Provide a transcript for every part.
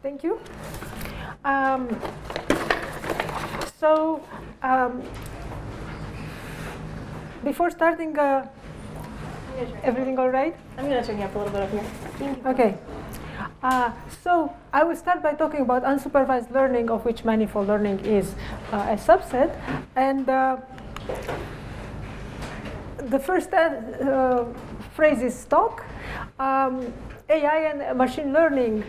Thank you. So, before starting, everything all right? I'm going to turn you up a little bit up here. Okay. So I will start by talking about unsupervised learning, of which manifold learning is a subset. And the first phrase is talk. AI and machine learning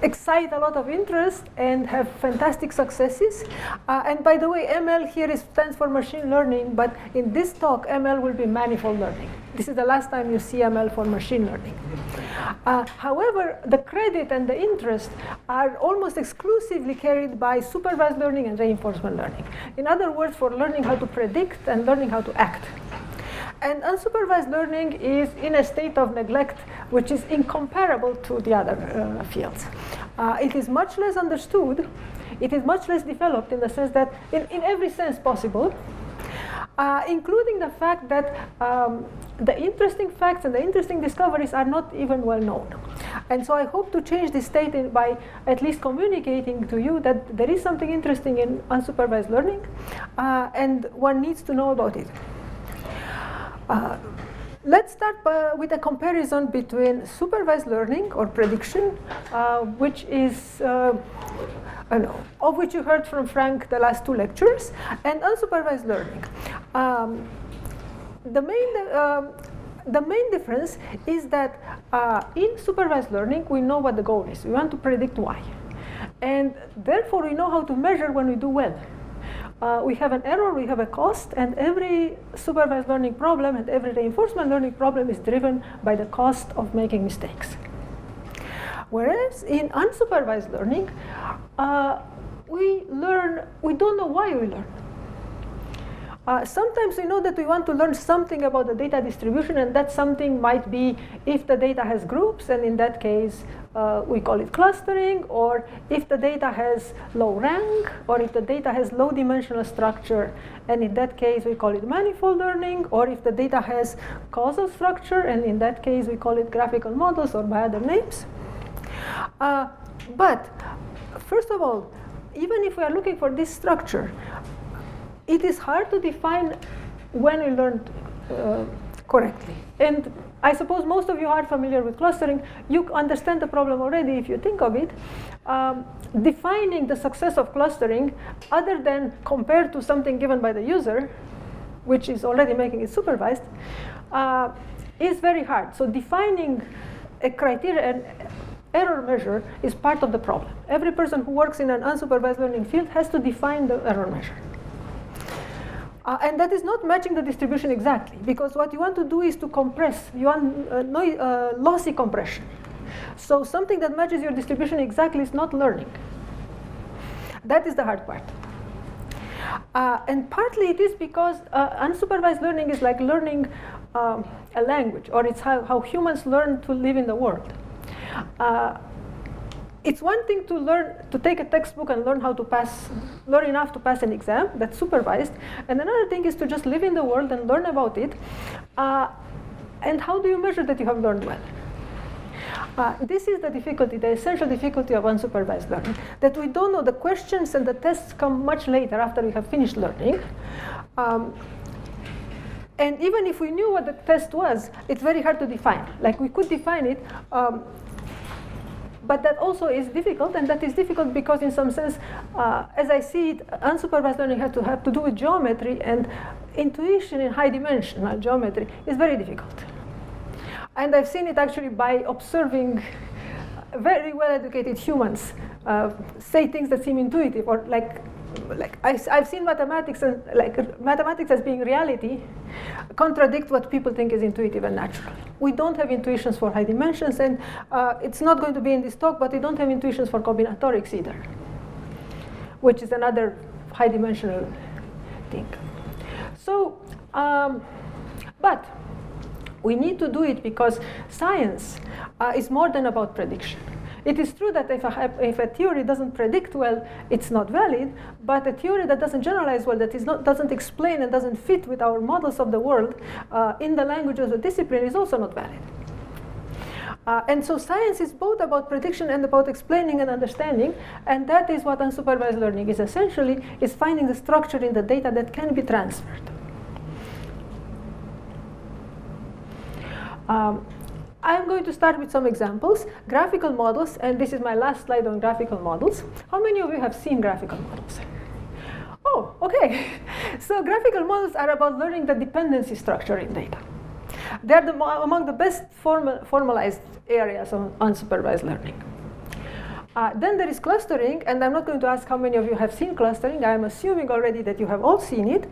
excite a lot of interest and have fantastic successes. And by the way, ML here stands for machine learning, but in this talk, ML will be manifold learning. This is the last time you see ML for machine learning. However, the credit and the interest are almost exclusively carried by supervised learning and reinforcement learning. In other words, for learning how to predict and learning how to act. And unsupervised learning is in a state of neglect, which is incomparable to the other fields. It is much less understood. It is much less developed in the sense that, in every sense possible, including the fact that the interesting facts and the interesting discoveries are not even well known. And so I hope to change this state by at least communicating to you that there is something interesting in unsupervised learning, and one needs to know about it. Let's start with a comparison between supervised learning or prediction, which is, of which you heard from Frank the last two lectures, and unsupervised learning. The main difference is that in supervised learning, we know what the goal is. We want to predict y. And therefore, we know how to measure when we do well. We have an error, we have a cost, and every supervised learning problem and every reinforcement learning problem is driven by the cost of making mistakes. Whereas in unsupervised learning, we don't know why we learn. Sometimes we know that we want to learn something about the data distribution, and that something might be if the data has groups, and in that case, we call it clustering, or if the data has low rank, or if the data has low dimensional structure, and in that case, we call it manifold learning, or if the data has causal structure, and in that case, we call it graphical models or by other names. But first of all, even if we are looking for this structure, it is hard to define when we learned correctly. And I suppose most of you are familiar with clustering. You understand the problem already if you think of it. Defining the success of clustering, other than compared to something given by the user, which is already making it supervised, is very hard. So defining a criteria, an error measure, is part of the problem. Every person who works in an unsupervised learning field has to define the error measure. And that is not matching the distribution exactly, because what you want to do is to compress. You want lossy compression. So something that matches your distribution exactly is not learning. That is the hard part. And partly it is because unsupervised learning is like learning a language, or it's how humans learn to live in the world. It's one thing to learn to take a textbook and learn enough to pass an exam. That's supervised. And another thing is to just live in the world and learn about it. And how do you measure that you have learned well? This is the difficulty, the essential difficulty of unsupervised learning, that we don't know. The questions and the tests come much later after we have finished learning. And even if we knew what the test was, it's very hard to define. Like, we could define it, but that also is difficult, and that is difficult because in some sense, as I see it, unsupervised learning has to do with geometry, and intuition in high-dimensional geometry is very difficult. And I've seen it actually by observing very well-educated humans say things that seem intuitive, or like I've seen mathematics and mathematics as being reality contradict what people think is intuitive and natural. We don't have intuitions for high dimensions, and it's not going to be in this talk, but we don't have intuitions for combinatorics either, which is another high-dimensional thing. So, but we need to do it because science is more than about prediction. It is true that if a theory doesn't predict well, it's not valid, but a theory that doesn't generalize well, that doesn't explain and doesn't fit with our models of the world in the language of the discipline is also not valid. And so science is both about prediction and about explaining and understanding, and that is what unsupervised learning is essentially, is finding the structure in the data that can be transferred. I'm going to start with some examples. Graphical models, and this is my last slide on graphical models. How many of you have seen graphical models? Oh, okay. So graphical models are about learning the dependency structure in data. They're among the best formalized areas of unsupervised learning. Then there is clustering, and I'm not going to ask how many of you have seen clustering. I'm assuming already that you have all seen it.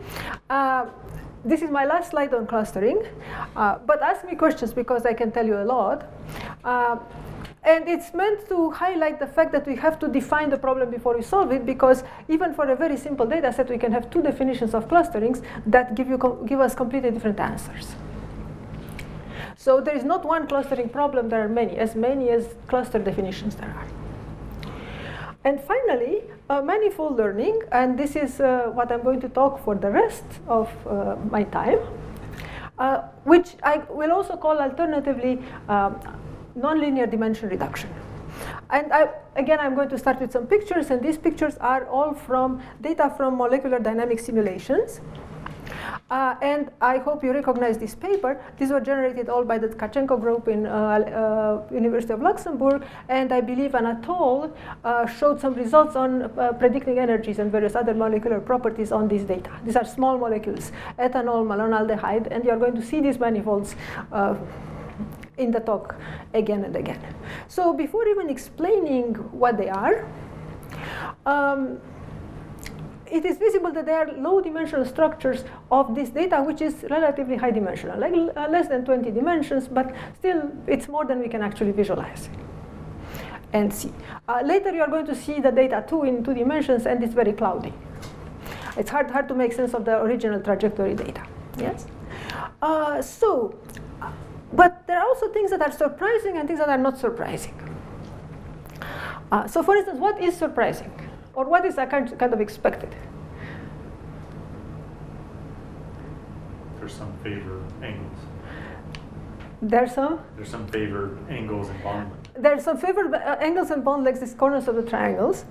This is my last slide on clustering, but ask me questions because I can tell you a lot. And it's meant to highlight the fact that we have to define the problem before we solve it, because even for a very simple data set, we can have two definitions of clusterings that give us completely different answers. So there is not one clustering problem, there are many as cluster definitions there are. And finally, manifold learning, and this is what I'm going to talk for the rest of my time, which I will also call alternatively nonlinear dimension reduction. And again, I'm going to start with some pictures, and these pictures are all from data from molecular dynamics simulations. And I hope you recognize this paper. These were generated all by the Tkachenko group in University of Luxembourg, and I believe Anatole showed some results on predicting energies and various other molecular properties on this data. These are small molecules, ethanol, malonaldehyde, and you are going to see these manifolds in the talk again and again. So before even explaining what they are, it is visible that they are low-dimensional structures of this data, which is relatively high-dimensional, like less than 20 dimensions, but still it's more than we can actually visualize and see. Later you are going to see the data too in 2 dimensions, and it's very cloudy. It's hard to make sense of the original trajectory data. Yes. But there are also things that are surprising and things that are not surprising. So for instance, what is surprising? Or what is kind of expected? There's some favored angles. There's some favored angles and bond lengths. There's some favored angles and bond lengths, these corners of the triangles.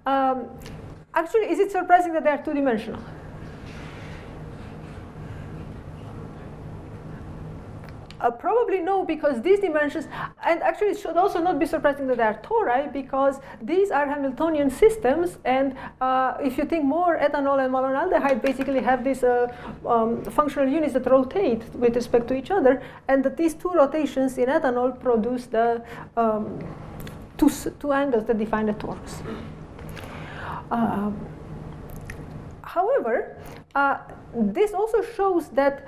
Actually, is it surprising that they are 2-dimensional? Probably no, because these dimensions, and actually it should also not be surprising that they are tori, because these are Hamiltonian systems, and if you think more, ethanol and malonaldehyde basically have these functional units that rotate with respect to each other, and that these 2 rotations in ethanol produce the two angles that define the torus. However, this also shows that,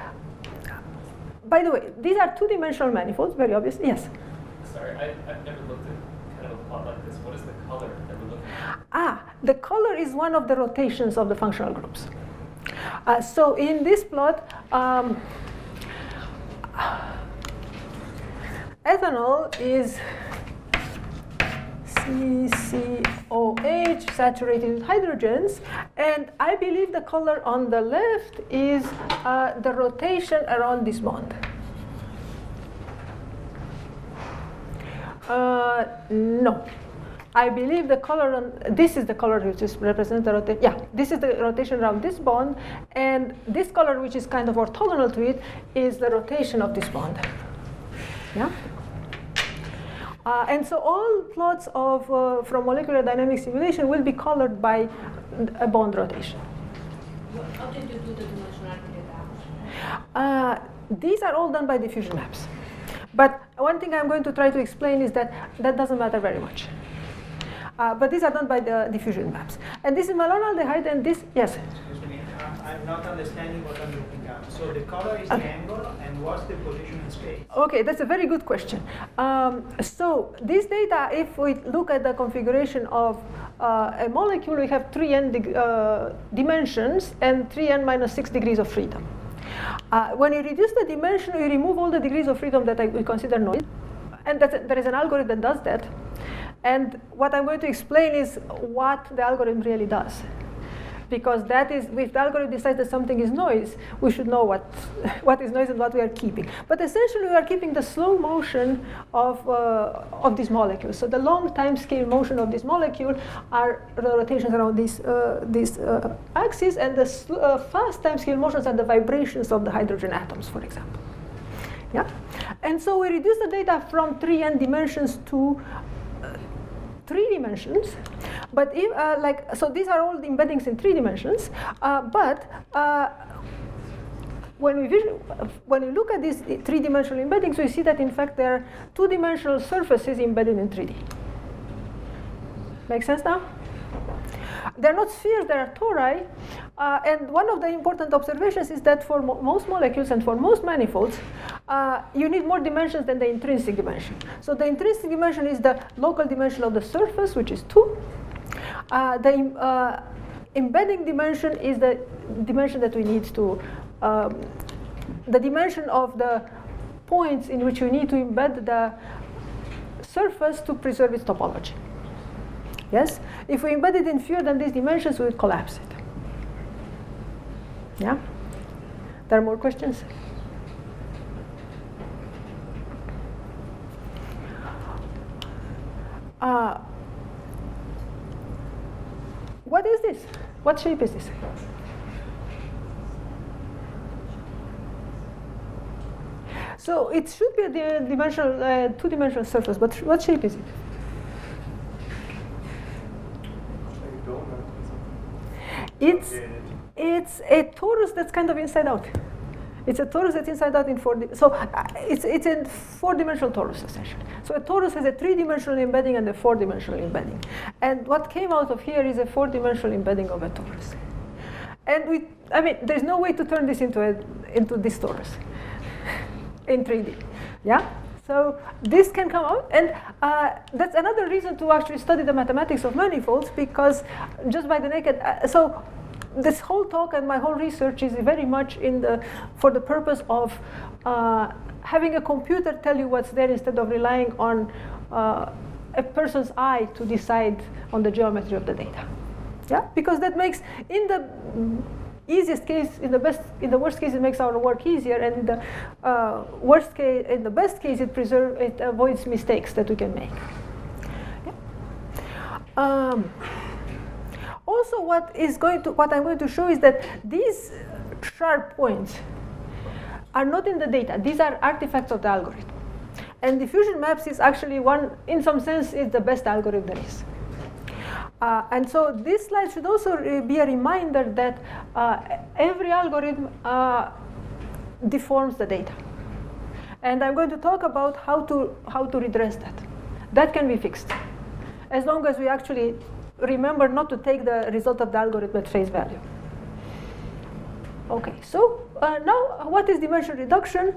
by the way, these are 2-dimensional manifolds, very obvious. Yes? Sorry, I've never looked at kind of a plot like this. What is the color that we're looking at? The color is one of the rotations of the functional groups. So in this plot, ethanol is CCOH saturated with hydrogens, and I believe the color on the left is the rotation around this bond. No, I believe the color on this is the color which is represents the rotation. Yeah, this is the rotation around this bond, and this color, which is kind of orthogonal to it, is the rotation of this bond. Yeah. And so all plots of from molecular dynamics simulation will be colored by a bond rotation. How did you do the dimensionality data? These are all done by diffusion maps. But one thing I'm going to try to explain is that that doesn't matter very much. But these are done by the diffusion maps. And this is malonaldehyde, and this, yes? Excuse me, I'm not understanding what I'm looking at. So the color is the angle, and what's the position in space? Okay, that's a very good question. So this data, if we look at the configuration of a molecule, we have 3n dimensions and 3n minus 6 degrees of freedom. When you reduce the dimension, you remove all the degrees of freedom that we consider noise. And there is an algorithm that does that. And what I'm going to explain is what the algorithm really does. because that is, if the algorithm decides that something is noise, we should know what is noise and what we are keeping. But essentially, we are keeping the slow motion of these molecules. So the long time scale motion of this molecule are the rotations around this axis, and the fast time scale motions are the vibrations of the hydrogen atoms, for example. Yeah, and so we reduce the data from 3n dimensions to 3 dimensions, but if so these are all the embeddings in 3 dimensions. But when we look at these 3-dimensional embeddings, we see that in fact there are 2-dimensional surfaces embedded in 3D. Make sense now? They're not spheres, they are tori. And one of the important observations is that for most molecules and for most manifolds, you need more dimensions than the intrinsic dimension. So the intrinsic dimension is the local dimension of the surface, which is 2. The embedding dimension is the dimension that we need to, the dimension of the points in which you need to embed the surface to preserve its topology. Yes? If we embed it in fewer than these dimensions, we would collapse it. Yeah? There are more questions? What is this? What shape is this? So it should be a dimensional, two-dimensional surface, but what shape is it? It's a torus that's kind of inside out. It's a torus that's inside out in 4D. So it's a 4-dimensional torus essentially. So a torus has a 3-dimensional embedding and a 4-dimensional embedding. And what came out of here is a 4-dimensional embedding of a torus. And I mean, there's no way to turn this into this torus in 3D. Yeah. So this can come out, and that's another reason to actually study the mathematics of manifolds, because just by the naked, so this whole talk and my whole research is very much for the purpose of having a computer tell you what's there instead of relying on a person's eye to decide on the geometry of the data. Yeah, because that makes, in the easiest case, in the worst case, it makes our work easier, and in the worst case, in the best case, it avoids mistakes that we can make. Yeah. Also, what I'm going to show is that these sharp points are not in the data. These are artifacts of the algorithm, and diffusion maps is actually in some sense, is the best algorithm there is. And so this slide should also be a reminder that every algorithm deforms the data. And I'm going to talk about how to redress that. That can be fixed, as long as we actually remember not to take the result of the algorithm at face value. Okay, so now what is dimension reduction?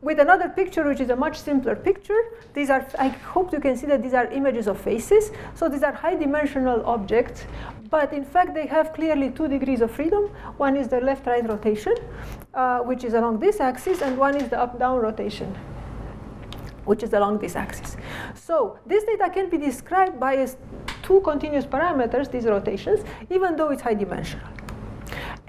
With another picture, which is a much simpler picture. These are, I hope you can see that these are images of faces. So these are high-dimensional objects, but in fact they have clearly 2 degrees of freedom. One is the left-right rotation, which is along this axis, and one is the up-down rotation, which is along this axis. So this data can be described by 2 continuous parameters, these rotations, even though it's high-dimensional.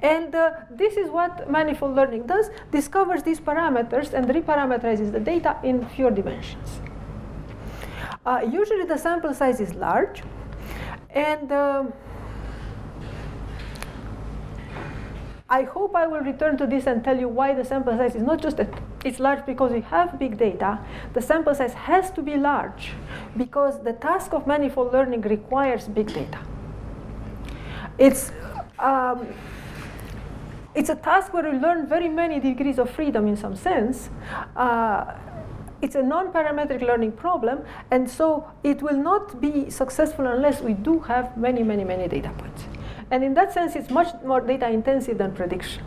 And this is what manifold learning does, discovers these parameters and reparameterizes the data in fewer dimensions. Usually the sample size is large, and I hope I will return to this and tell you why the sample size is not just that it's large because we have big data. The sample size has to be large because the task of manifold learning requires big data. It's a task where we learn very many degrees of freedom in some sense. It's a non-parametric learning problem, and so it will not be successful unless we do have many, many, many data points. And in that sense, it's much more data intensive than prediction.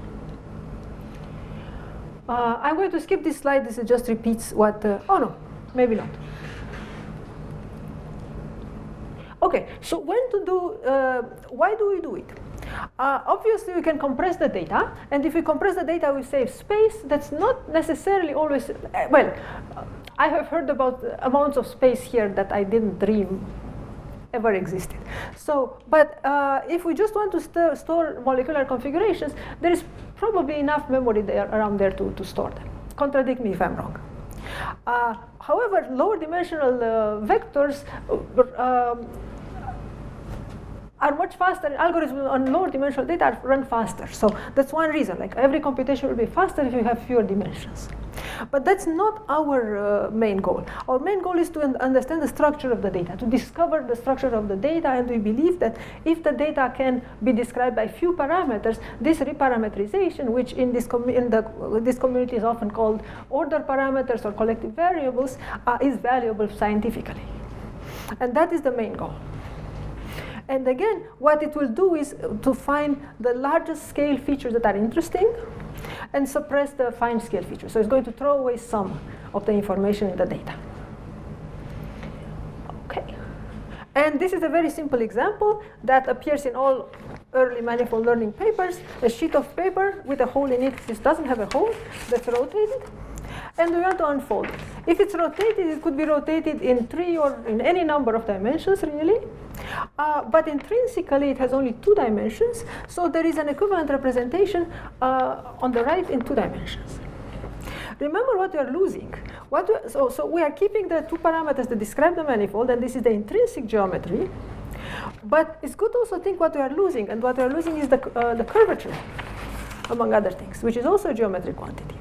I'm going to skip this slide. This just repeats what, oh no, maybe not. Okay, so why do we do it? Obviously, we can compress the data, and if we compress the data, we save space. That's not necessarily always, well, I have heard about amounts of space here that I didn't dream ever existed. So, but if we just want to store molecular configurations, there is probably enough memory there around there to store them. Contradict me if I'm wrong. However, lower dimensional vectors are much faster. Algorithms on lower dimensional data run faster. So that's one reason. Like every computation will be faster if you have fewer dimensions. But that's not our main goal. Our main goal is to understand the structure of the data, to discover the structure of the data, and we believe that if the data can be described by few parameters, this reparameterization, which in this community is often called order parameters or collective variables, is valuable scientifically. And that is the main goal. And again, what it will do is to find the largest scale features that are interesting and suppress the fine scale features. So it's going to throw away some of the information in the data. Okay. And this is a very simple example that appears in all early manifold learning papers, a sheet of paper with a hole in it. This doesn't have a hole, that's rotated. And we want to unfold it. If it's rotated, it could be rotated in 3 or in any number of dimensions, really. But intrinsically, it has only 2 dimensions. So there is an equivalent representation on the right in 2 dimensions. Remember what we are losing. So we are keeping the 2 parameters that describe the manifold, and this is the intrinsic geometry. But it's good to also think what we are losing. And what we are losing is the curvature, among other things, which is also a geometric quantity.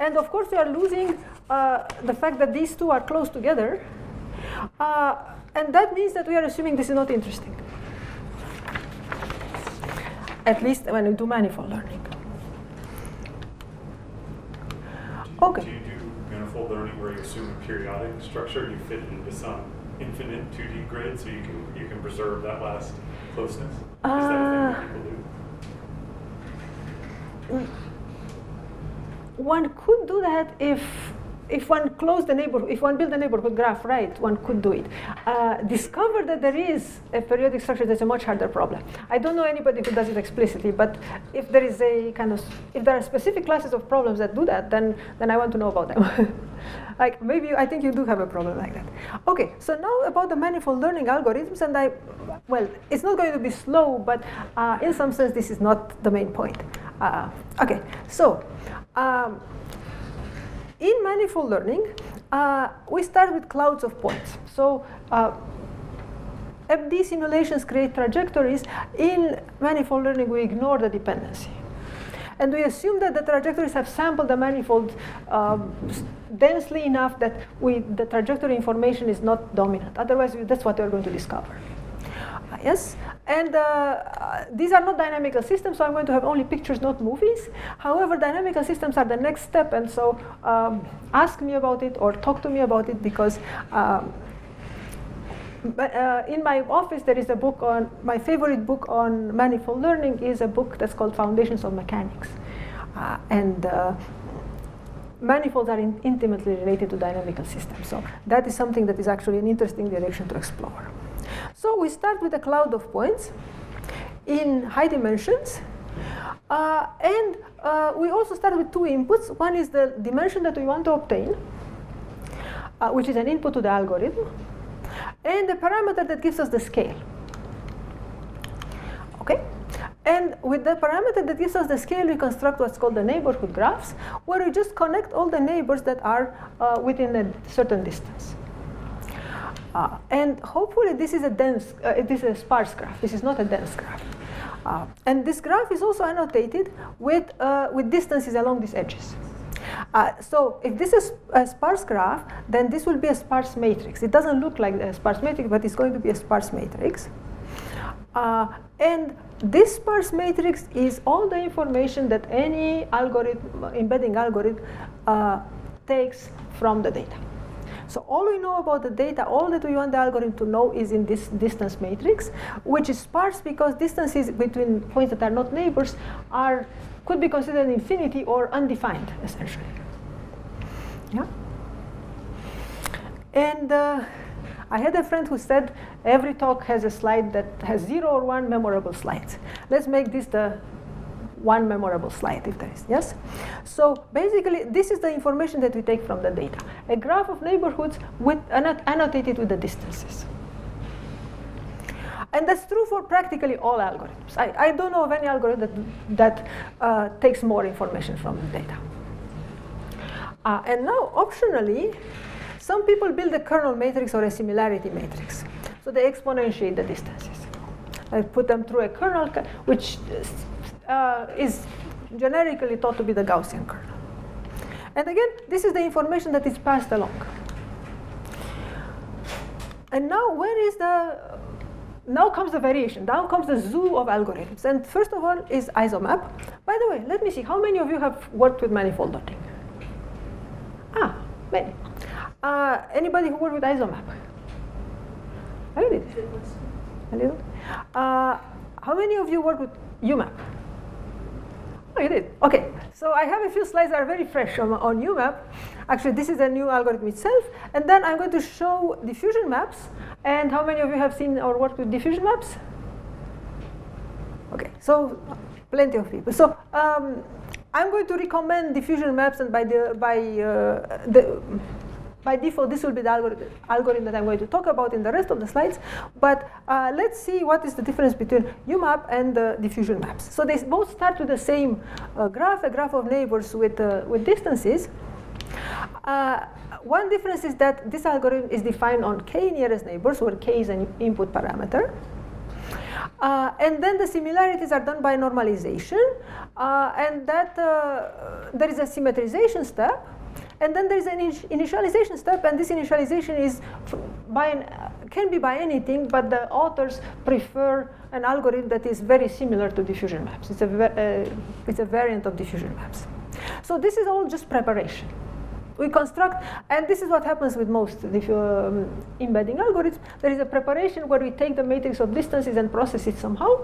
And of course, we are losing the fact that these 2 are close together. And that means that we are assuming this is not interesting. At least when we do manifold learning. Okay. Do you do manifold learning where you assume a periodic structure, you fit it into some infinite 2D grid so you can preserve that last closeness? Is that a thing that people do? One could do that if one closed the neighborhood, if one built the neighborhood graph right, one could do it. Discover that there is a periodic structure, that's a much harder problem. I don't know anybody who does it explicitly, but if there is a kind of, if there are specific classes of problems that do that, then I want to know about them. Like maybe I think you do have a problem like that. Okay, so now about the manifold learning algorithms, and well, it's not going to be slow, but in some sense this is not the main point. Okay, so. In manifold learning, we start with clouds of points. So FD simulations create trajectories. In manifold learning, we ignore the dependency. And we assume that the trajectories have sampled the manifold densely enough that the trajectory information is not dominant. Otherwise, that's what we're going to discover. Yes, and these are not dynamical systems, so I'm going to have only pictures, not movies. However, dynamical systems are the next step, and so ask me about it or talk to me about it, because in my office there is a book on, my favorite book on manifold learning is a book that's called Foundations of Mechanics. Manifolds are intimately related to dynamical systems, so that is something that is actually an interesting direction to explore. So we start with a cloud of points in high dimensions, and we also start with 2 inputs. One is the dimension that we want to obtain, which is an input to the algorithm, and the parameter that gives us the scale. Okay? And with the parameter that gives us the scale, we construct what's called the neighborhood graphs, where we just connect all the neighbors that are within a certain distance. And hopefully this is a sparse graph. This is not a dense graph. And this graph is also annotated with distances along these edges. So if this is a sparse graph, then this will be a sparse matrix. It doesn't look like a sparse matrix, but it's going to be a sparse matrix. And this sparse matrix is all the information that any algorithm, embedding algorithm, takes from the data. So all we know about the data, all that we want the algorithm to know is in this distance matrix, which is sparse because distances between points that are not neighbors could be considered infinity or undefined, essentially. Yeah. And I had a friend who said every talk has a slide that has 0 or 1 memorable slides. Let's make this the 1 memorable slide, if there is, yes? So basically, this is the information that we take from the data. A graph of neighborhoods with annotated with the distances. And that's true for practically all algorithms. I don't know of any algorithm that takes more information from the data. And now, optionally, some people build a kernel matrix or a similarity matrix. So they exponentiate the distances. I put them through a kernel, which is generically thought to be the Gaussian kernel. And again, this is the information that is passed along. And now, now comes the variation. Now comes the zoo of algorithms. And first of all is isomap. By the way, let me see, how many of you have worked with manifold learning? Many. Anybody who worked with isomap? I did. A little. How many of you worked with UMAP? Oh, you did. Okay. So I have a few slides that are very fresh on UMAP. Actually, this is a new algorithm itself. And then I'm going to show diffusion maps. And how many of you have seen or worked with diffusion maps? Okay. So plenty of people. So I'm going to recommend diffusion maps, and by default, this will be the algorithm that I'm going to talk about in the rest of the slides. But let's see what is the difference between UMAP and diffusion maps. So they both start with the same graph, a graph of neighbors with distances. One difference is that this algorithm is defined on k nearest neighbors, where k is an input parameter. And then the similarities are done by normalization, and that there is a symmetrization step, and then there is an initialization step, and this initialization is can be by anything, but the authors prefer an algorithm that is very similar to diffusion maps. It's a variant of diffusion maps. So this is all just preparation. We construct, and this is what happens with most embedding algorithms. There is a preparation where we take the matrix of distances and process it somehow,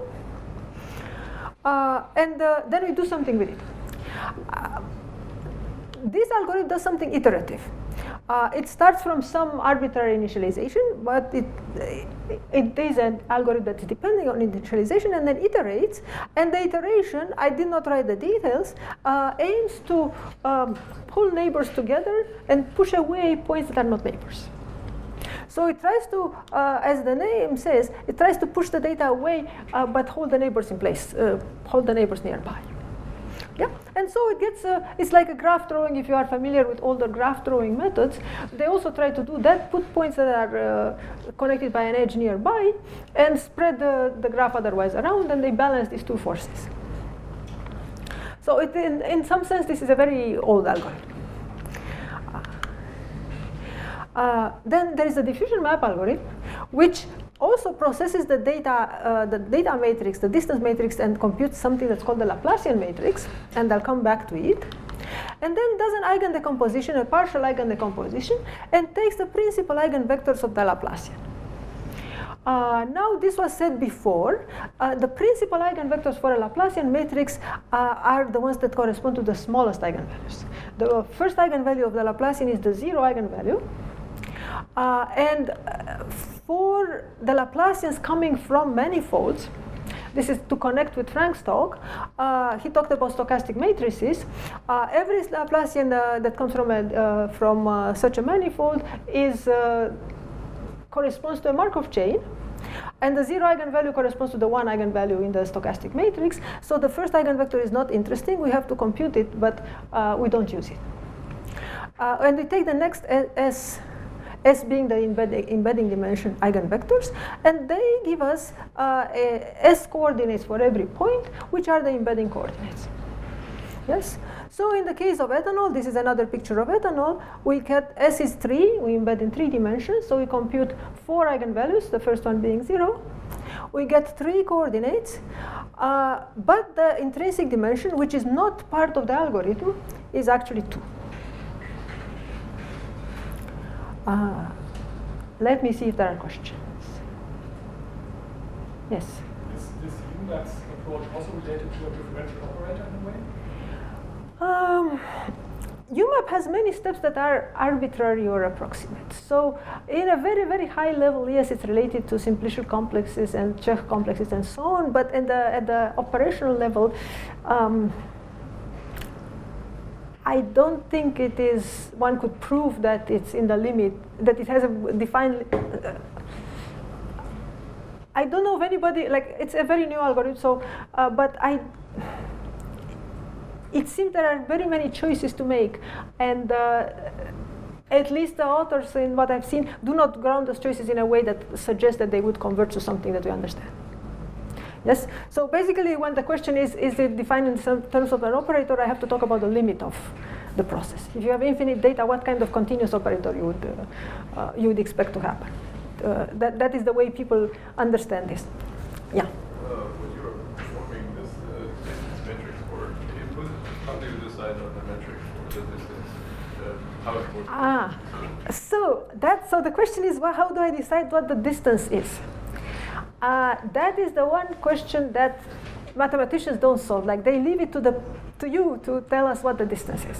and then we do something with it. This algorithm does something iterative. It starts from some arbitrary initialization, but it is an algorithm that is depending on initialization and then iterates. And the iteration, I did not write the details, aims to pull neighbors together and push away points that are not neighbors. So it tries to, as the name says, it tries to push the data away, but hold the neighbors in place, hold the neighbors nearby. Yeah, and so it gets, it's like a graph drawing. If you are familiar with older graph drawing methods, they also try to do that, put points that are connected by an edge nearby, and spread the graph otherwise around, and they balance these two forces. So in some sense, this is a very old algorithm. Then there is a diffusion map algorithm, which also processes the data matrix, the distance matrix, and computes something that's called the Laplacian matrix, and I'll come back to it. And then does an eigendecomposition, a partial eigendecomposition, and takes the principal eigenvectors of the Laplacian. Now, this was said before. The principal eigenvectors for a Laplacian matrix are the ones that correspond to the smallest eigenvalues. The first eigenvalue of the Laplacian is the 0 eigenvalue. And for the Laplacians coming from manifolds, this is to connect with Frank's talk. He talked about stochastic matrices. Every Laplacian that comes from such a manifold corresponds to a Markov chain, and the 0 eigenvalue corresponds to the 1 eigenvalue in the stochastic matrix. So the first eigenvector is not interesting. We have to compute it, but we don't use it. And we take the next S being the embedding dimension eigenvectors, and they give us S coordinates for every point, which are the embedding coordinates. Yes? So in the case of ethanol, this is another picture of ethanol. We get S is 3, we embed in 3 dimensions, so we compute 4 eigenvalues, the first one being 0. We get 3 coordinates, but the intrinsic dimension, which is not part of the algorithm, is actually 2. Let me see if there are questions. Yes? Is this UMAP's approach also related to a differential operator in a way? UMAP has many steps that are arbitrary or approximate. So in a very, very high level, yes, it's related to simplicial complexes and Čech complexes and so on, but at the operational level, I don't think it is, one could prove that it's in the limit, that it has a defined, I don't know of anybody, like it's a very new algorithm, so, but it seems there are very many choices to make, and at least the authors in what I've seen do not ground those choices in a way that suggests that they would converge to something that we understand. Yes, so basically when the question is it defined in terms of an operator, I have to talk about the limit of the process. If you have infinite data, what kind of continuous operator you would expect to happen? That is the way people understand this. Yeah. When you were performing this distance matrix work, how do you decide on the metric for the distance? How it works? So the question is, well, how do I decide what the distance is? That is the one question that mathematicians don't solve. Like they leave it to you to tell us what the distance is.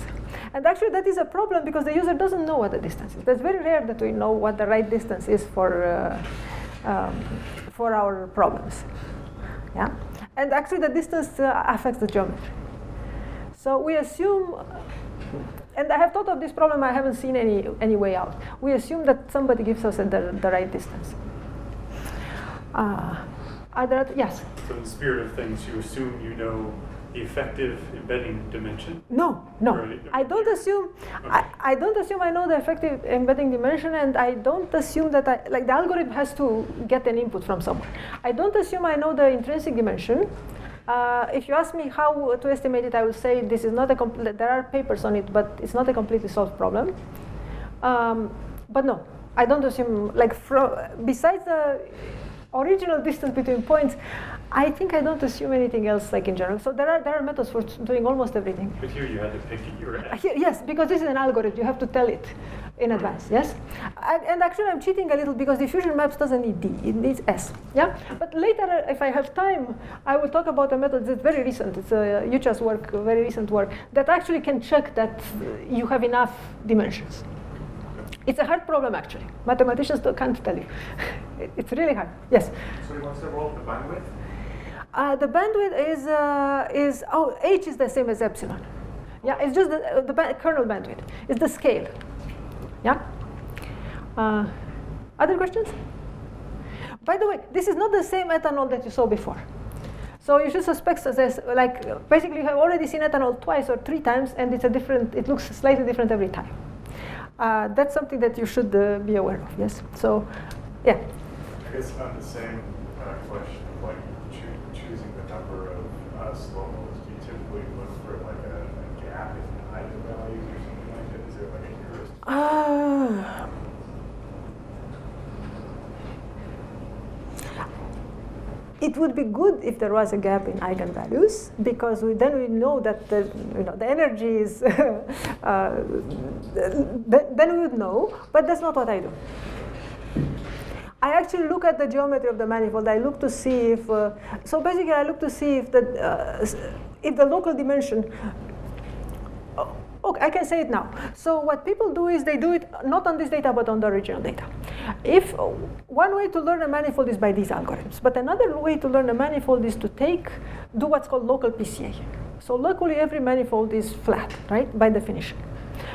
And actually that is a problem because the user doesn't know what the distance is. It's very rare that we know what the right distance is for our problems. Yeah? And actually the distance affects the geometry. So we assume, and I have thought of this problem, I haven't seen any way out. We assume that somebody gives us the right distance. Yes? So in the spirit of things, you assume you know the effective embedding dimension? No. Right. I don't assume. Okay. I don't assume I know the effective embedding dimension, and I don't assume that the algorithm has to get an input from somewhere. I don't assume I know the intrinsic dimension. If you ask me how to estimate it, I will say this is not a there are papers on it, but it's not a completely solved problem. But no, I don't assume besides the original distance between points, I think I don't assume anything else in general. So there are methods for doing almost everything. But here you had to pick your S. Yes, because this is an algorithm. You have to tell it in advance, yes? And actually I'm cheating a little because diffusion maps doesn't need D, it needs S, yeah? But later, if I have time, I will talk about a method that's very recent. It's Yucha's work, very recent work, that actually can check that you have enough dimensions. It's a hard problem, actually. Mathematicians can't tell you. It's really hard. Yes? So what's the role of the bandwidth? The bandwidth is h is the same as epsilon. Yeah, it's just the kernel bandwidth. It's the scale. Yeah? Other questions? By the way, this is not the same ethanol that you saw before. So you should suspect this, basically you have already seen ethanol twice or 3 times, and it looks slightly different every time. That's something that you should be aware of, yes? So, yeah. I guess on the same question of choosing the number of slow modes, do you typically look for a gap in eigenvalues or something like that? Is there a heuristic? It would be good if there was a gap in eigenvalues, because then we know that the energy is. Then we would know, but that's not what I do. I actually look at the geometry of the manifold. I look to see if. So basically, I look to see if the local dimension. Okay, I can say it now. So what people do is they do it not on this data, but on the original data. If one way to learn a manifold is by these algorithms, but another way to learn a manifold is to do what's called local PCA. So locally, every manifold is flat, right, by definition.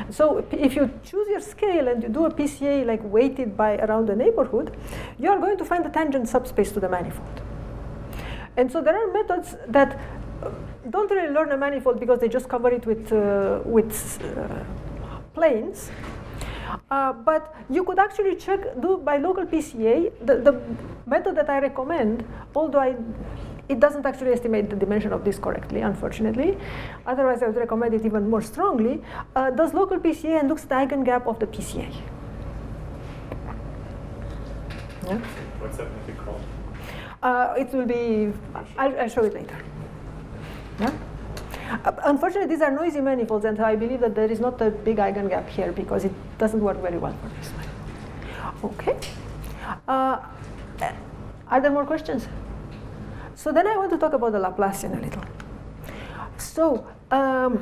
So if you choose your scale and you do a PCA weighted by around the neighborhood, you are going to find a tangent subspace to the manifold. And so there are methods that don't really learn a manifold because they just cover it with planes. But you could actually do by local PCA. The method that I recommend, although it doesn't actually estimate the dimension of this correctly, unfortunately. Otherwise, I would recommend it even more strongly. Does local PCA and looks at the eigengap of the PCA. Yeah? What's that method called? It will be. I'll show it later. Yeah? Unfortunately, these are noisy manifolds, and I believe that there is not a big eigengap here because it doesn't work very well for this one. Okay. Are there more questions? So then I want to talk about the Laplacian a little. So the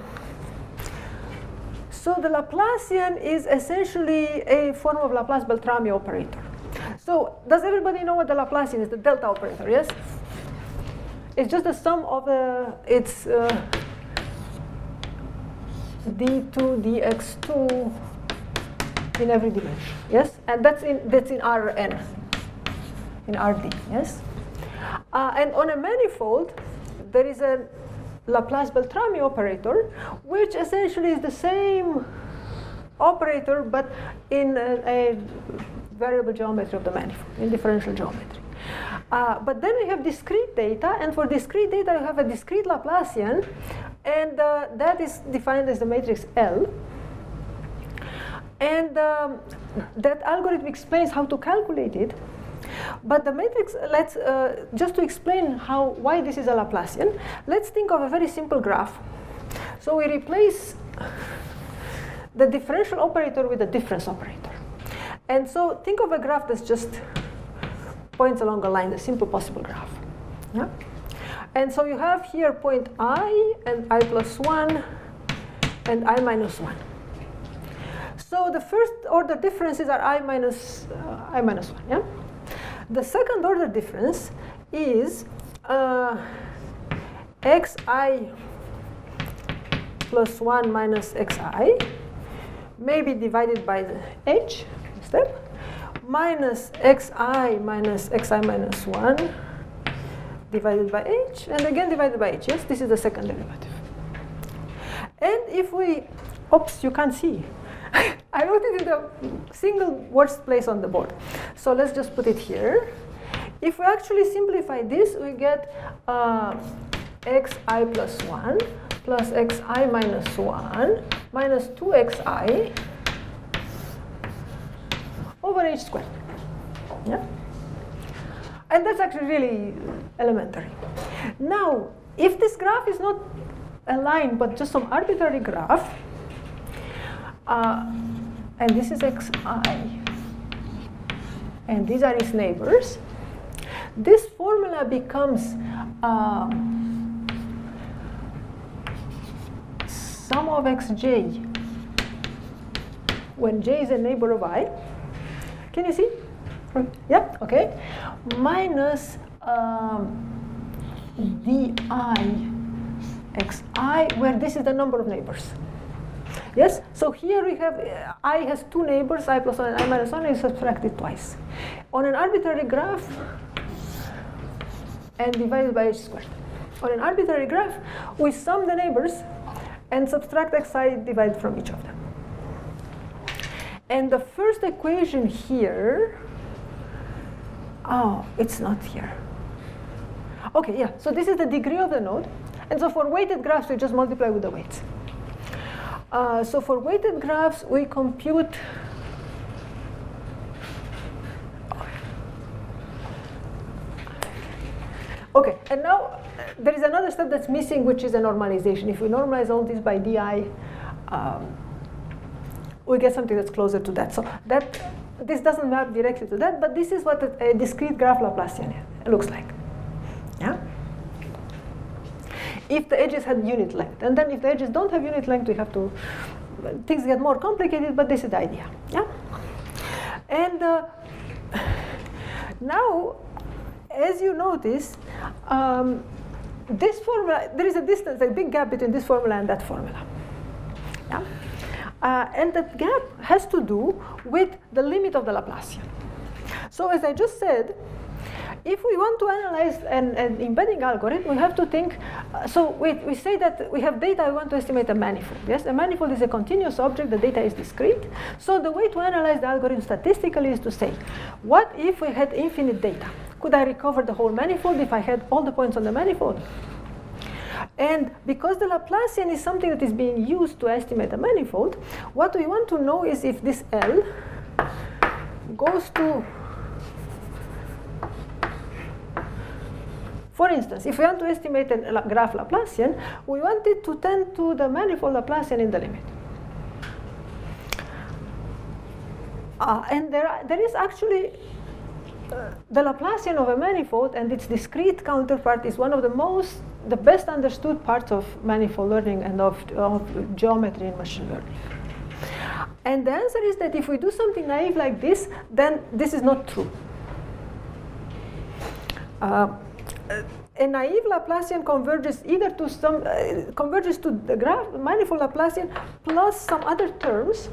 Laplacian is essentially a form of Laplace-Beltrami operator. So does everybody know what the Laplacian is? The delta operator, yes? It's just the sum of its d2 dx2 in every dimension, yes? And that's in Rn, in Rd, yes? And on a manifold, there is a Laplace-Beltrami operator, which essentially is the same operator, but in a variable geometry of the manifold, in differential geometry. But then we have discrete data, and for discrete data, you have a discrete Laplacian, and that is defined as the matrix L. And that algorithm explains how to calculate it. But the matrix, let's just to explain why this is a Laplacian, let's think of a very simple graph. So we replace the differential operator with the difference operator. And so think of a graph that's just points along a line, a simple possible graph. Yeah? And so you have here point I and I plus 1 and I minus 1. So the first order differences are I minus 1. Yeah? The second order difference is xi plus 1 minus xi, maybe divided by the h step, minus xi minus xi minus 1 divided by h, and again divided by h. Yes, this is the second derivative. And if we, oops, you can't see. I wrote it in the single worst place on the board. So let's just put it here. If we actually simplify this, we get xi plus 1 plus xi minus 1 minus 2xi over h squared. Yeah? And that's actually really elementary. Now, if this graph is not a line, but just some arbitrary graph, and this is xi, and these are its neighbors, this formula becomes sum of xj when j is a neighbor of I. Can you see? Yeah, okay. Minus di xi, where this is the number of neighbors. Yes, so here we have I has two neighbors, I plus 1 and I minus 1, is subtracted twice. On an arbitrary graph, and divided by h squared. On an arbitrary graph, we sum the neighbors and subtract xi divided from each of them. And the first equation here, oh, it's not here. Okay, yeah, so this is the degree of the node. And so for weighted graphs, we just multiply with the weights. So for weighted graphs, we compute okay, and now there is another step that's missing, which is a normalization. If we normalize all this by di, we get something that's closer to that. So that this doesn't map directly to that, but this is what a discrete graph Laplacian looks like. Yeah. If the edges had unit length, and then if the edges don't have unit length, we have to, things get more complicated, but this is the idea. Yeah. And now, as you notice, this formula, there is a distance, a big gap between this formula and that formula. Yeah? And that gap has to do with the limit of the Laplacian. So as I just said, if we want to analyze an embedding algorithm, we have to think, so we say that we have data, we want to estimate a manifold. Yes, a manifold is a continuous object, the data is discrete. So the way to analyze the algorithm statistically is to say, what if we had infinite data? Could I recover the whole manifold if I had all the points on the manifold? And because the Laplacian is something that is being used to estimate a manifold, what we want to know is if this L goes to, for instance, if we want to estimate a graph Laplacian, we want it to tend to the manifold Laplacian in the limit. And there is actually the Laplacian of a manifold and its discrete counterpart is one of the best understood parts of manifold learning and of geometry in machine learning. And the answer is that if we do something naive like this, then this is not true. A naive Laplacian converges either to some converges to the graph manifold Laplacian plus some other terms,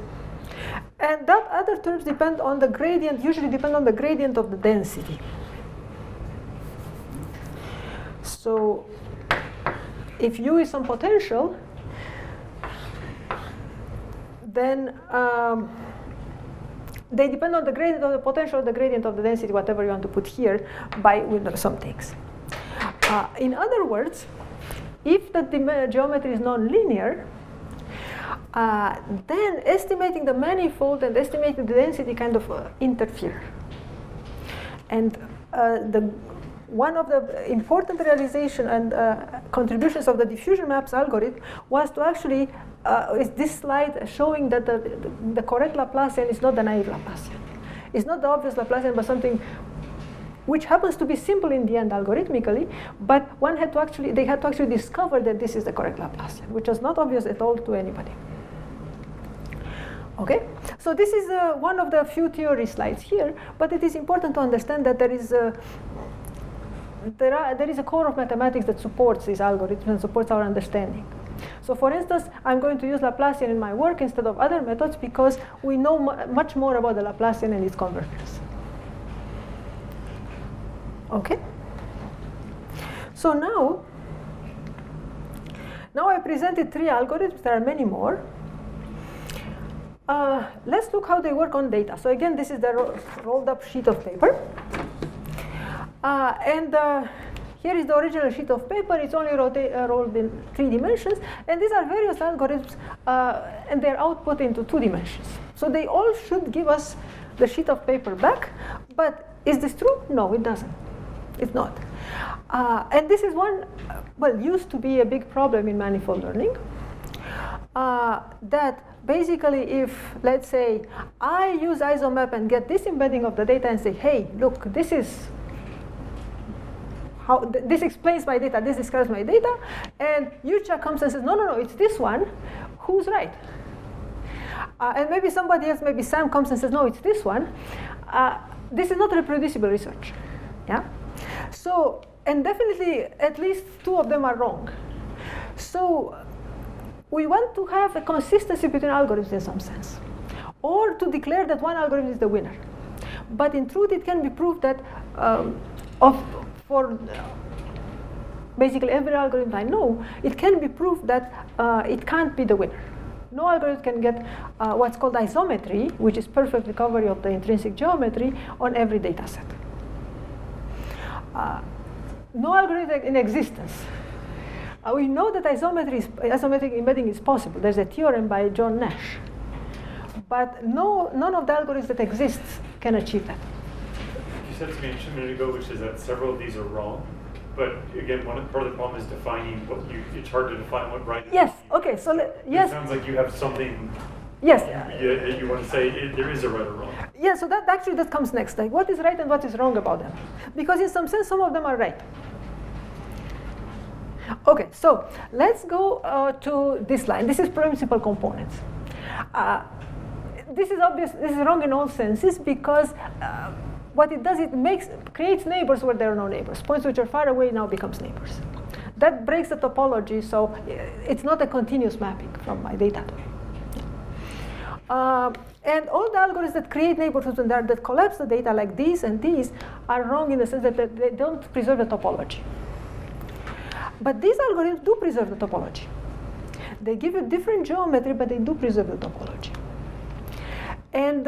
and that other terms depend on the gradient, usually depend on the gradient of the density. So if U is some potential, then they depend on the gradient of the potential, the gradient of the density, whatever you want to put here, by some things. In other words, if the geometry is nonlinear, then estimating the manifold and estimating the density kind of interfere. And one of the important realization and contributions of the diffusion maps algorithm was to actually is this slide showing that the correct Laplacian is not the naive Laplacian. It's not the obvious Laplacian, but something which happens to be simple in the end algorithmically, but they had to actually discover that this is the correct Laplacian, which was not obvious at all to anybody. Okay, so this is one of the few theory slides here, but it is important to understand that there is a core of mathematics that supports these algorithms and supports our understanding. So for instance, I'm going to use Laplacian in my work instead of other methods because we know much more about the Laplacian and its convergence. Okay? So now I presented 3 algorithms. There are many more. Let's look how they work on data. So again, this is the rolled up sheet of paper. Here is the original sheet of paper. It's only rolled in 3 dimensions. And these are various algorithms, and they're output into 2 dimensions. So they all should give us the sheet of paper back. But is this true? No, it doesn't. It's not. And this is used to be a big problem in manifold learning. That basically if, let's say, I use isomap and get this embedding of the data and say, hey, look, this is how this explains my data, this describes my data, and Yucha comes and says, no, it's this one, who's right? And maybe somebody else, maybe Sam comes and says, no, it's this one. This is not reproducible research. Yeah? So, and definitely at least 2 of them are wrong. So we want to have a consistency between algorithms in some sense, or to declare that one algorithm is the winner. But in truth, it can be proved that for basically every algorithm I know, it can be proved that it can't be the winner. No algorithm can get what's called isometry, which is perfect recovery of the intrinsic geometry on every data set. No algorithm in existence. We know that isometric embedding is possible. There's a theorem by John Nash. But none of the algorithms that exist can achieve that. You said to me a minute ago, which is that several of these are wrong. But again, part of the problem is defining it's hard to define what right is. Yes, okay, so yes. It sounds like you have something yes. You want to say there is a right or wrong. Yeah, so that comes next. Like, what is right and what is wrong about them? Because in some sense, some of them are right. Okay, so let's go to this line. This is principal components. This is obvious. This is wrong in all senses because what it does, it creates neighbors where there are no neighbors. Points which are far away now becomes neighbors. That breaks the topology, so it's not a continuous mapping from my data. And all the algorithms that create neighborhoods and that collapse the data, like these and these, are wrong in the sense that they don't preserve the topology. But these algorithms do preserve the topology. They give you different geometry, but they do preserve the topology. And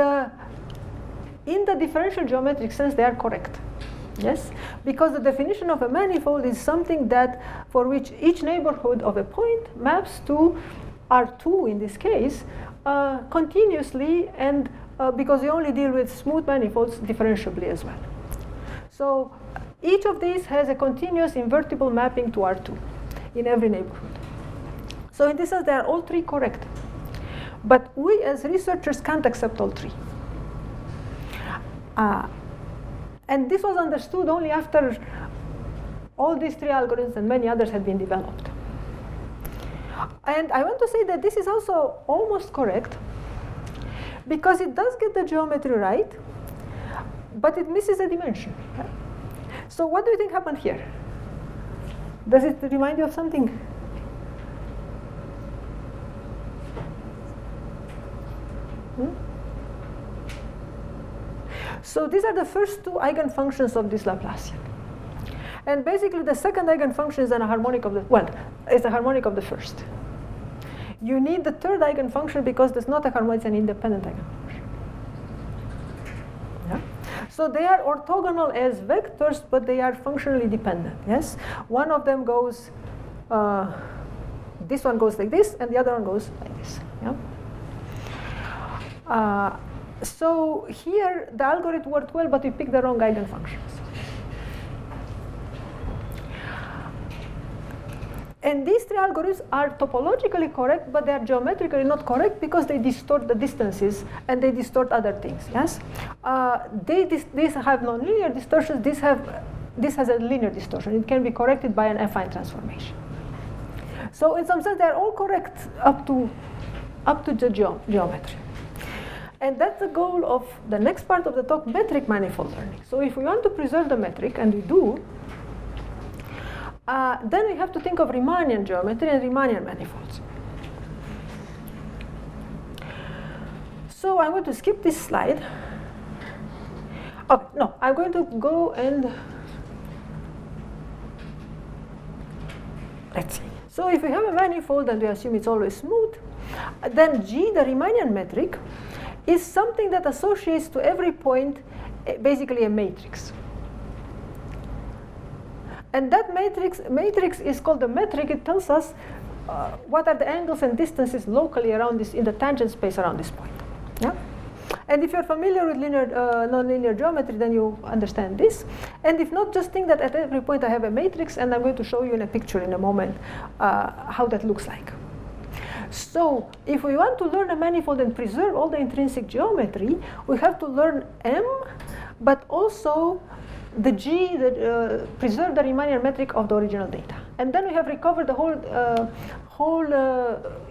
in the differential geometric sense, they are correct. Yes? Because the definition of a manifold is something that for which each neighborhood of a point maps to R2 in this case continuously, and because we only deal with smooth manifolds differentiably as well. So each of these has a continuous invertible mapping to R2 in every neighborhood. So in this sense, they are all 3 correct. But we as researchers can't accept all 3. And this was understood only after all these 3 algorithms and many others had been developed. And I want to say that this is also almost correct because it does get the geometry right, but it misses a dimension. So what do you think happened here? Does it remind you of something? So these are the first 2 eigenfunctions of this Laplacian. And basically the second eigenfunction is a harmonic of the, well, it's a harmonic of the first. You need the third eigenfunction because there's not a harmonic, it's an independent eigenfunction. Yeah? So they are orthogonal as vectors, but they are functionally dependent, yes? One of them goes, this one goes like this, and the other one goes like this, yeah? So here the algorithm worked well, but we picked the wrong eigenfunctions. And these three algorithms are topologically correct, but they are geometrically not correct because they distort the distances and they distort other things. Yes, these have nonlinear distortions. This has a linear distortion. It can be corrected by an affine transformation. So in some sense, they are all correct up to the geometry. And that's the goal of the next part of the talk, metric manifold learning. So if we want to preserve the metric, and we do, then we have to think of Riemannian geometry and Riemannian manifolds. So I'm going to skip this slide. Okay, no, I'm going to go and let's see. So if we have a manifold and we assume it's always smooth, then G, the Riemannian metric, is something that associates to every point basically a matrix. And that matrix is called the metric. It tells us what are the angles and distances locally around this, in the tangent space around this point. Yeah? And if you're familiar with nonlinear geometry, then you understand this. And if not, just think that at every point I have a matrix, and I'm going to show you in a picture in a moment how that looks like. So if we want to learn a manifold and preserve all the intrinsic geometry, we have to learn M, but also the G, preserve the Riemannian metric of the original data. And then we have recovered the whole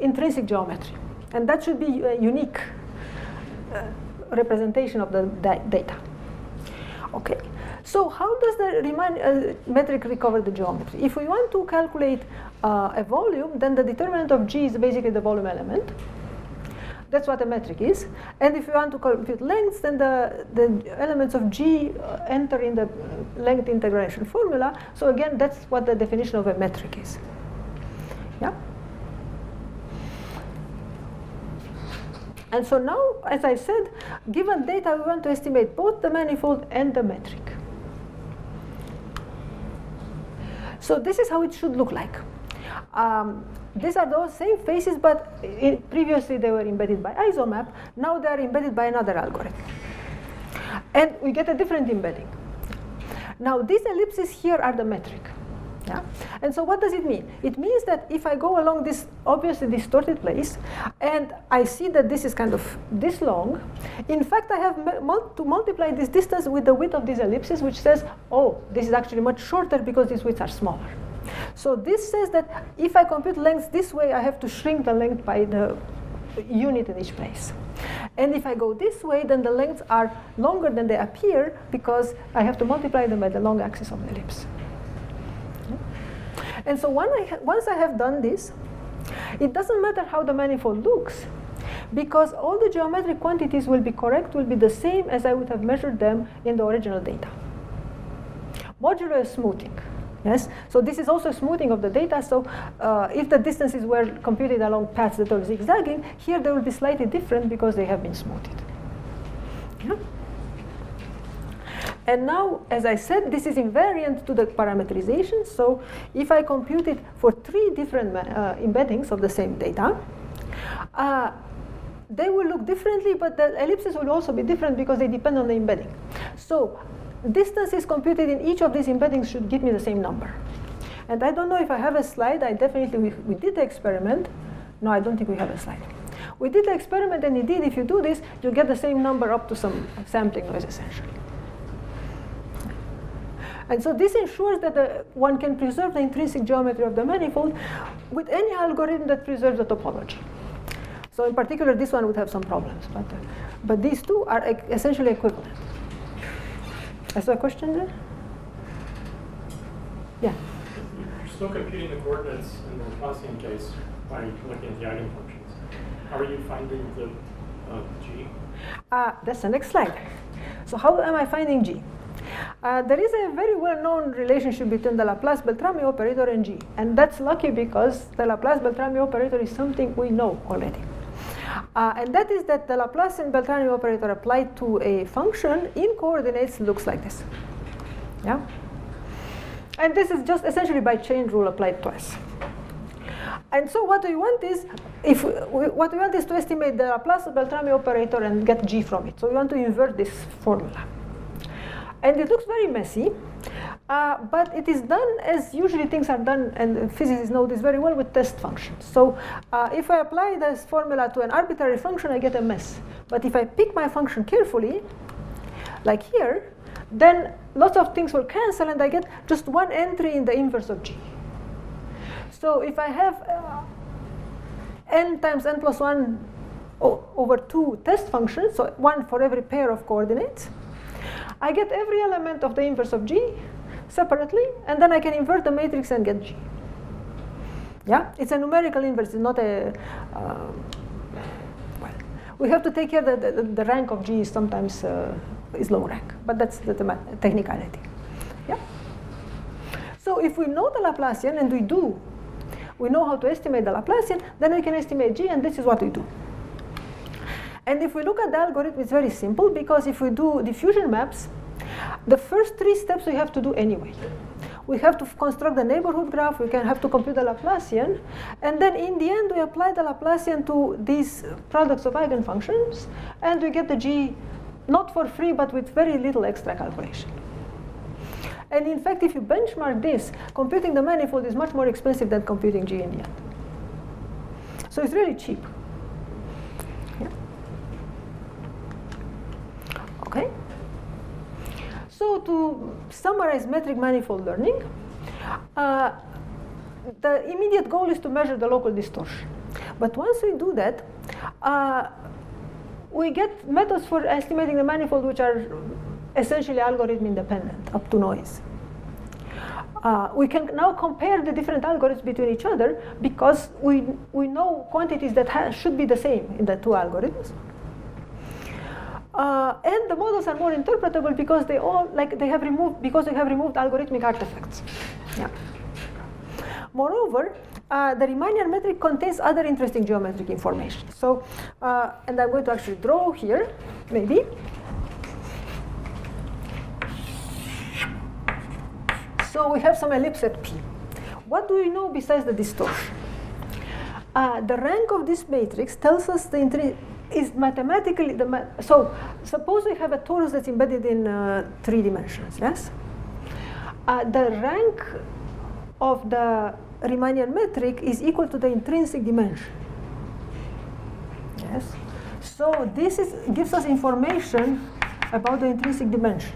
intrinsic geometry. And that should be a unique representation of the data. Okay, so how does the Riemann metric recover the geometry? If we want to calculate a volume, then the determinant of G is basically the volume element. That's what a metric is. And if you want to compute lengths, then the elements of G enter in the length integration formula. So again, that's what the definition of a metric is. Yeah? And so now, as I said, given data, we want to estimate both the manifold and the metric. So this is how it should look like. These are those same faces, but previously they were embedded by isomap. Now they are embedded by another algorithm. And we get a different embedding. Now these ellipses here are the metric. Yeah? And so what does it mean? It means that if I go along this obviously distorted place, and I see that this is kind of this long, in fact I have to multiply this distance with the width of these ellipses, which says, oh, this is actually much shorter because these widths are smaller. So this says that if I compute lengths this way, I have to shrink the length by the unit in each place. And if I go this way, then the lengths are longer than they appear because I have to multiply them by the long axis of the ellipse. And so once I have done this, it doesn't matter how the manifold looks, because all the geometric quantities will be correct, will be the same as I would have measured them in the original data. Modulo is smoothing. Yes? So this is also smoothing of the data. So if the distances were computed along paths that are zigzagging, here they will be slightly different because they have been smoothed. Yeah? And now, as I said, this is invariant to the parameterization. So if I compute it for 3 different embeddings of the same data, they will look differently, but the ellipses will also be different because they depend on the embedding. So distances computed in each of these embeddings should give me the same number. And I don't know if I have a slide. We did the experiment. No, I don't think we have a slide. We did the experiment, and indeed, if you do this, you get the same number up to some sampling noise, essentially. And so this ensures that one can preserve the intrinsic geometry of the manifold with any algorithm that preserves the topology. So in particular, this one would have some problems, but these two are essentially equivalent. Is there a question there? Yeah. You're still computing the coordinates in the Laplacian case by looking at the eigenfunctions. How are you finding the G? That's the next slide. So how am I finding G? There is a very well-known relationship between the Laplace-Beltrami operator and G. And that's lucky because the Laplace-Beltrami operator is something we know already. And that is that the Laplacian-Beltrami operator applied to a function in coordinates looks like this. Yeah? And this is just essentially by chain rule applied twice. And so what we want is, what we want is to estimate the Laplace-Beltrami operator and get G from it. So we want to invert this formula. And it looks very messy, but it is done as usually things are done, and physicists know this very well, with test functions. So if I apply this formula to an arbitrary function, I get a mess. But if I pick my function carefully, like here, then lots of things will cancel, and I get just one entry in the inverse of G. So if I have n times n plus 1 over 2 test functions, so one for every pair of coordinates, I get every element of the inverse of G separately, and then I can invert the matrix and get G. Yeah, it's a numerical inverse, it's not a, well, we have to take care that the rank of G is sometimes is low rank, but that's the technicality. Yeah. So if we know the Laplacian, and we know how to estimate the Laplacian, then we can estimate G, and this is what we do. And if we look at the algorithm, it's very simple, because if we do diffusion maps, the first 3 steps we have to do anyway. We have to construct the neighborhood graph, we have to compute the Laplacian, and then in the end we apply the Laplacian to these products of eigenfunctions, and we get the G not for free, but with very little extra calculation. And in fact, if you benchmark this, computing the manifold is much more expensive than computing G in the end. So it's really cheap. Yeah. Okay. So to summarize metric manifold learning, the immediate goal is to measure the local distortion. But once we do that, we get methods for estimating the manifold which are essentially algorithm independent up to noise. We can now compare the different algorithms between each other because we know quantities that should be the same in the 2 algorithms. And the models are more interpretable because they have removed algorithmic artifacts. Yeah. Moreover, the Riemannian metric contains other interesting geometric information. So, and I'm going to actually draw here, maybe. So we have some ellipse at P. What do we know besides the distortion? The rank of this matrix tells us is mathematically so suppose we have a torus that's embedded in 3 dimensions. Yes. The rank of the Riemannian metric is equal to the intrinsic dimension. Yes. So this gives us information about the intrinsic dimension.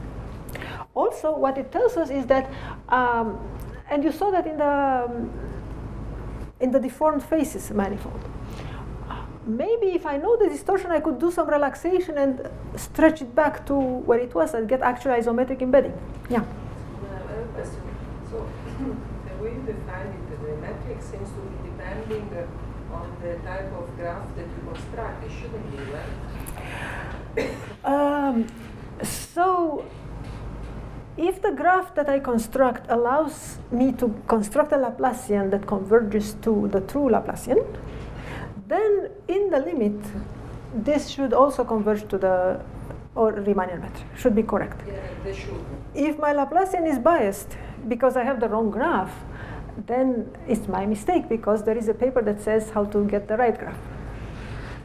Also, what it tells us is that, and you saw that in the deformed faces manifold. Maybe if I know the distortion, I could do some relaxation and stretch it back to where it was and get actual isometric embedding. Yeah. I have a question. So the way you define it, the metric seems to be depending on the type of graph that you construct. It shouldn't be, right? So if the graph that I construct allows me to construct a Laplacian that converges to the true Laplacian, then in the limit, this should also converge to the Riemannian metric. Should be correct. Yeah, they should. If my Laplacian is biased because I have the wrong graph, then it's my mistake because there is a paper that says how to get the right graph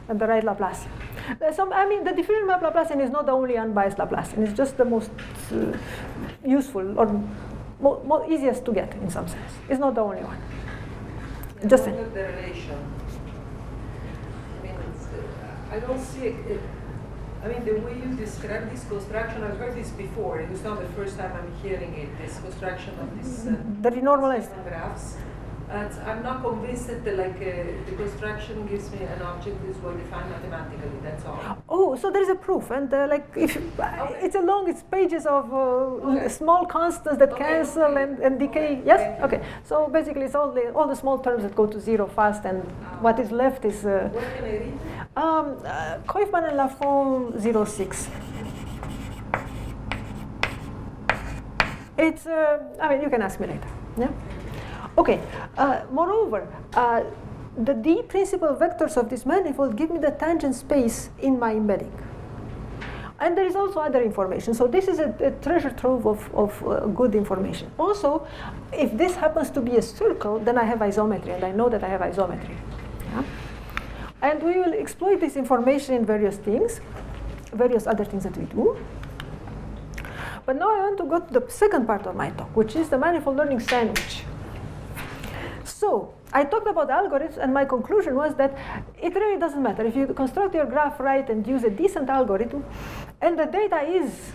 and the right Laplacian. I mean, the diffusion map Laplacian is not the only unbiased Laplacian. It's just the most useful or easiest to get in some sense. It's not the only one. And just what about the relation? I mean, I don't see it. I mean, the way you describe this construction, I've heard this before. It was not the first time I'm hearing it. This construction of this the renormalized graphs. I'm not convinced that the construction gives me an object that is well defined mathematically. That's all. Oh, so there is a proof, and it's pages of small constants that cancel and decay. Yes. Okay. So basically, it's all the small terms that go to 0 fast, and what is left is. Where can I read? Koifman and Lafont 06. It's, I mean, you can ask me later. Yeah? Okay, moreover, the D principal vectors of this manifold give me the tangent space in my embedding. And there is also other information. So this is a treasure trove of good information. Also, if this happens to be a circle, then I have isometry, and I know that I have isometry. Yeah? And we will exploit this information in various things, various other things that we do. But now I want to go to the second part of my talk, which is the manifold learning sandwich. So I talked about algorithms, and my conclusion was that it really doesn't matter. If you construct your graph right and use a decent algorithm, and the data is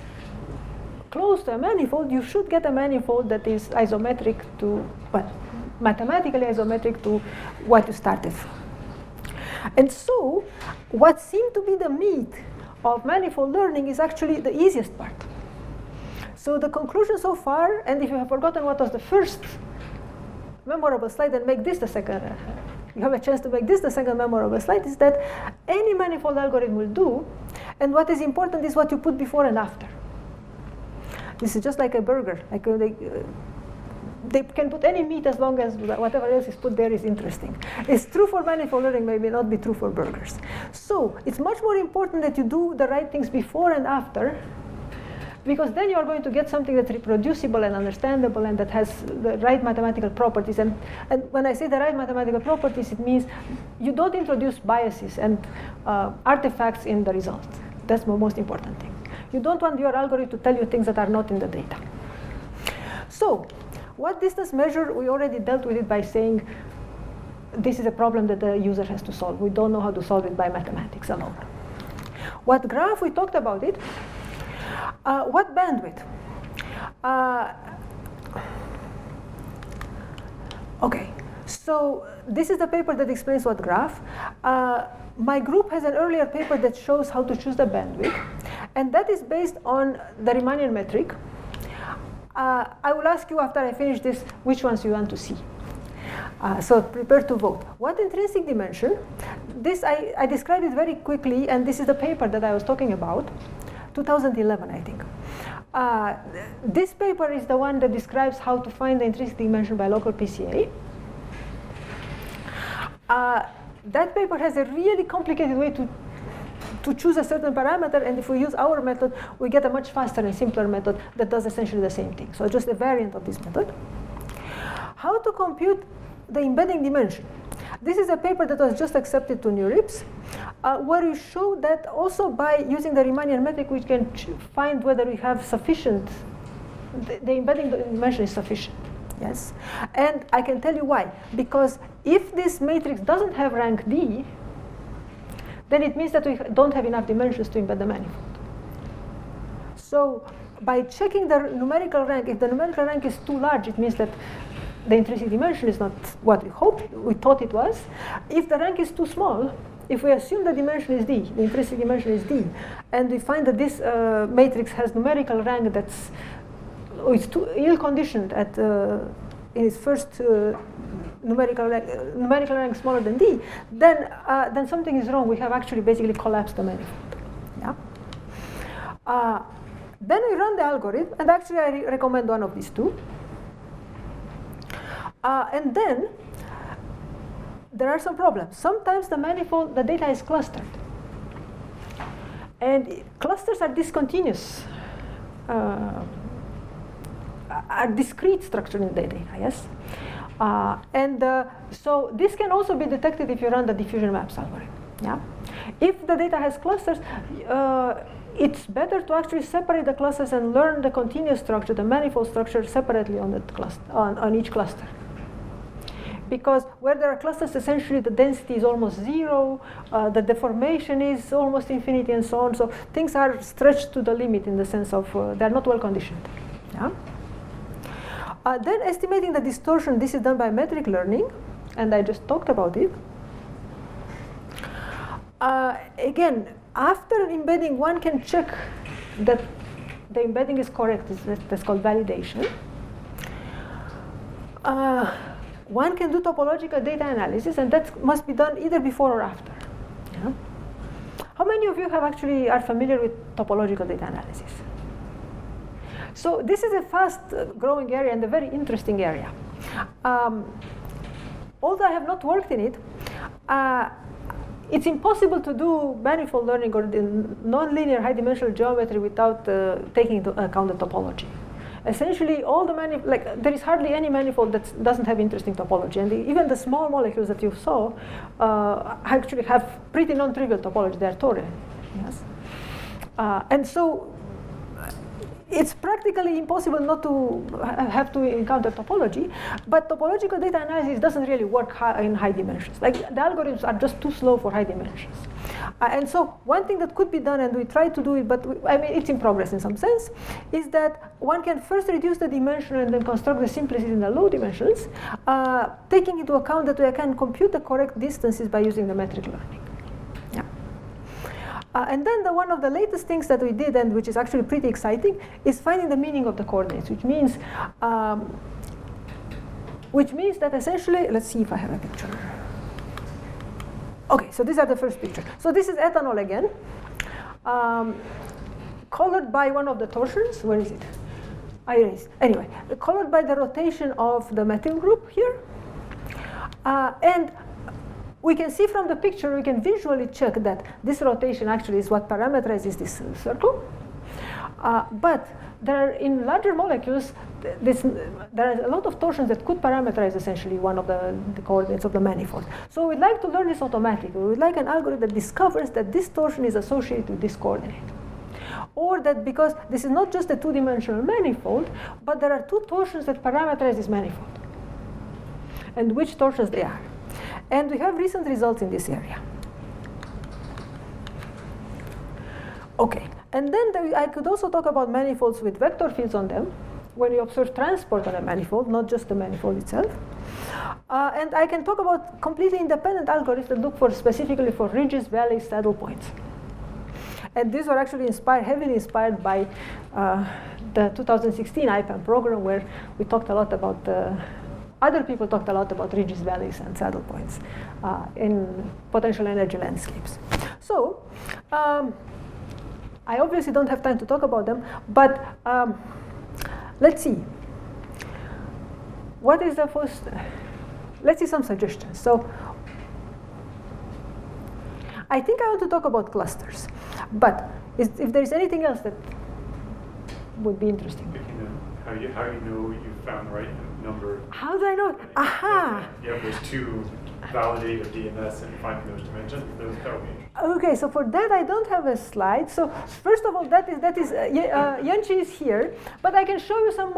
close to a manifold, you should get a manifold that is isometric to, well, mathematically isometric to what you started from. And so what seemed to be the meat of manifold learning is actually the easiest part. So the conclusion so far, and if you have forgotten what was the first memorable slide, and make this the second, you have a chance to make this the second memorable slide, is that any manifold algorithm will do, and what is important is what you put before and after. This is just like a burger. Like they can put any meat as long as whatever else is put there is interesting. It's true for manifold learning, maybe not be true for burgers. So it's much more important that you do the right things before and after, because then you are going to get something that's reproducible and understandable and that has the right mathematical properties. And when I say the right mathematical properties, it means you don't introduce biases and artifacts in the result. That's the most important thing. You don't want your algorithm to tell you things that are not in the data. So what distance measure, we already dealt with it by saying this is a problem that the user has to solve. We don't know how to solve it by mathematics alone. What graph, we talked about it. What bandwidth? Okay, so this is the paper that explains what graph. My group has an earlier paper that shows how to choose the bandwidth, and that is based on the Riemannian metric. I will ask you after I finish this which ones you want to see. So prepare to vote. What intrinsic dimension? This I described it very quickly, and this is the paper that I was talking about. 2011, I think. This paper is the one that describes how to find the intrinsic dimension by local PCA. That paper has a really complicated way to choose a certain parameter, and if we use our method, we get a much faster and simpler method that does essentially the same thing. So just a variant of this method. How to compute the embedding dimension? This is a paper that was just accepted to NeurIPS, where you show that also by using the Riemannian metric, we can find whether we have sufficient, the embedding dimension is sufficient. Yes, and I can tell you why. Because if this matrix doesn't have rank D, then it means that we don't have enough dimensions to embed the manifold. So by checking the numerical rank, if the numerical rank is too large, it means that the intrinsic dimension is not what we thought it was. If the rank is too small, if we assume the dimension is D, the intrinsic dimension is D, and we find that this matrix has numerical rank that's it's too ill-conditioned at in its first numerical rank smaller than D, then something is wrong. We have actually basically collapsed the manifold. Yeah. Then we run the algorithm, and actually I recommend one of these two. And then there are some problems. Sometimes the manifold, the data is clustered, and clusters are discontinuous, are discrete structure in the data. Yes, so this can also be detected if you run the diffusion maps algorithm. Yeah, if the data has clusters, it's better to actually separate the clusters and learn the continuous structure, the manifold structure, separately on that cluster, on each cluster. Because where there are clusters, essentially the density is almost zero, the deformation is almost infinity, and so on. So things are stretched to the limit in the sense of they're not well conditioned. Yeah? Then estimating the distortion, this is done by metric learning, and I just talked about it. Again, after embedding, one can check that the embedding is correct. That's called validation. One can do topological data analysis, and that must be done either before or after. Yeah? How many of you are familiar with topological data analysis? So this is a fast-growing area and a very interesting area. Although I have not worked in it, it's impossible to do manifold learning or the nonlinear high-dimensional geometry without taking into account the topology. Essentially, all the there is hardly any manifold that doesn't have interesting topology, and even the small molecules that you saw actually have pretty non-trivial topology. They are Torian, yes. And so it's practically impossible not to have to encounter topology, but topological data analysis doesn't really work in high dimensions. Like the algorithms are just too slow for high dimensions. And so one thing that could be done, and we try to do it, but it's in progress in some sense, is that one can first reduce the dimension and then construct the simplices in the low dimensions, taking into account that we can compute the correct distances by using the metric learning. And then one of the latest things that we did, and which is actually pretty exciting, is finding the meaning of the coordinates, which means that essentially, let's see if I have a picture. Okay, so these are the first picture. So this is ethanol again, colored by one of the torsions. Where is it? I erased. Anyway, colored by the rotation of the methyl group here, and we can see from the picture, we can visually check that this rotation actually is what parameterizes this circle. But in larger molecules, there are a lot of torsions that could parameterize essentially one of the coordinates of the manifold. So we'd like to learn this automatically. We'd like an algorithm that discovers that this torsion is associated with this coordinate. Or that because this is not just a two-dimensional manifold, but there are two torsions that parameterize this manifold. And which torsions they are. And we have recent results in this area. Okay, and then I could also talk about manifolds with vector fields on them, when you observe transport on a manifold, not just the manifold itself. And I can talk about completely independent algorithms that look specifically for ridges, valleys, saddle points. And these were actually heavily inspired by the 2016 IPAM program, where we talked a lot about other people talked a lot about ridges, valleys, and saddle points in potential energy landscapes. So I obviously don't have time to talk about them, but let's see. What is the first? Let's see some suggestions. So I think I want to talk about clusters, but if there is anything else that would be interesting. How you know you found the right number? How do I know? Aha! Yeah, there's two validated DMS and finding those dimensions. That would be interesting. Okay, so for that I don't have a slide. So first of all, that is Yanchi is here, but I can show you some.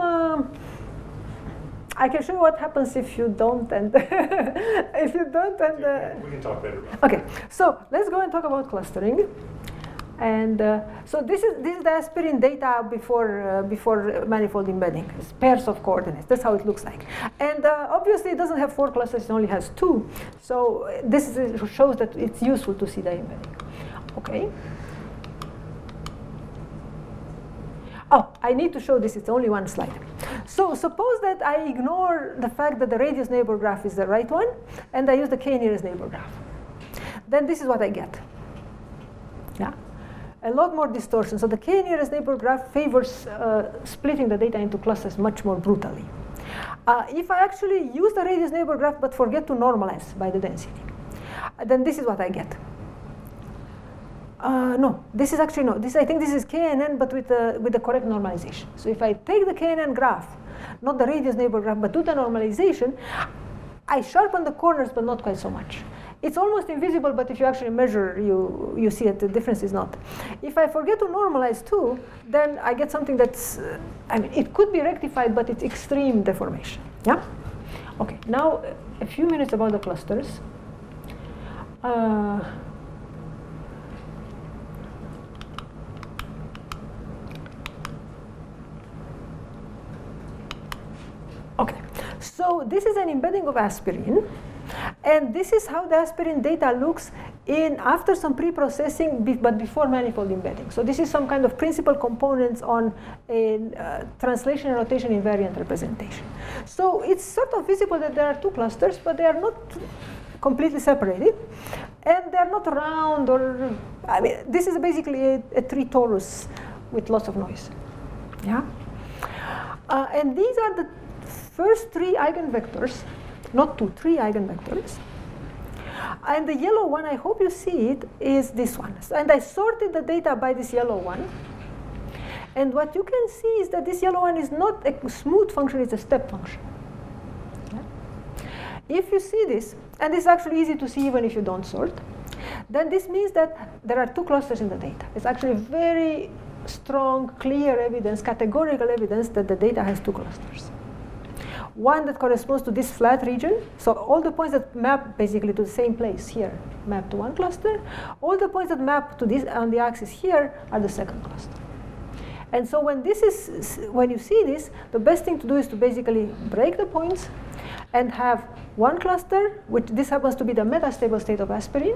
I can show you what happens if you don't, and if you don't, and we can talk later about okay, so let's go and talk about clustering. And so this is the aspirin data before manifold embedding. It's pairs of coordinates. That's how it looks like. And obviously, it doesn't have 4 clusters. It only has 2. So this shows that it's useful to see the embedding. Okay. Oh, I need to show this. It's only one slide. So suppose that I ignore the fact that the radius neighbor graph is the right one, and I use the k nearest neighbor graph. Then this is what I get. Yeah. A lot more distortion. So the k nearest neighbor graph favors splitting the data into clusters much more brutally. If I actually use the radius neighbor graph but forget to normalize by the density, then this is what I get. No, this is actually no. I think this is KNN, but with the correct normalization. So if I take the KNN graph, not the radius neighbor graph, but do the normalization, I sharpen the corners, but not quite so much. It's almost invisible, but if you actually measure, you see that the difference is not. If I forget to normalize too, then I get something that's, it could be rectified, but it's extreme deformation. Yeah? Okay, now a few minutes about the clusters. Okay, so this is an embedding of aspirin. And this is how the aspirin data looks after some pre-processing, but before manifold embedding. So this is some kind of principal components on a translation and rotation invariant representation. So it's sort of visible that there are 2 clusters, but they are not completely separated, and they are not round or. This is basically a 3 torus with lots of noise. Yeah. And these are the first 3 eigenvectors, not 2, 3 eigenvectors. And the yellow one, I hope you see it, is this one. And I sorted the data by this yellow one. And what you can see is that this yellow one is not a smooth function, it's a step function. Yeah? If you see this, and this is actually easy to see even if you don't sort, then this means that there are 2 clusters in the data. It's actually very strong, clear evidence, categorical evidence that the data has 2 clusters. One that corresponds to this flat region, so all the points that map basically to the same place here map to one cluster. All the points that map to this on the axis here are the second cluster. And so when you see this, the best thing to do is to basically break the points and have one cluster, which this happens to be the metastable state of aspirin.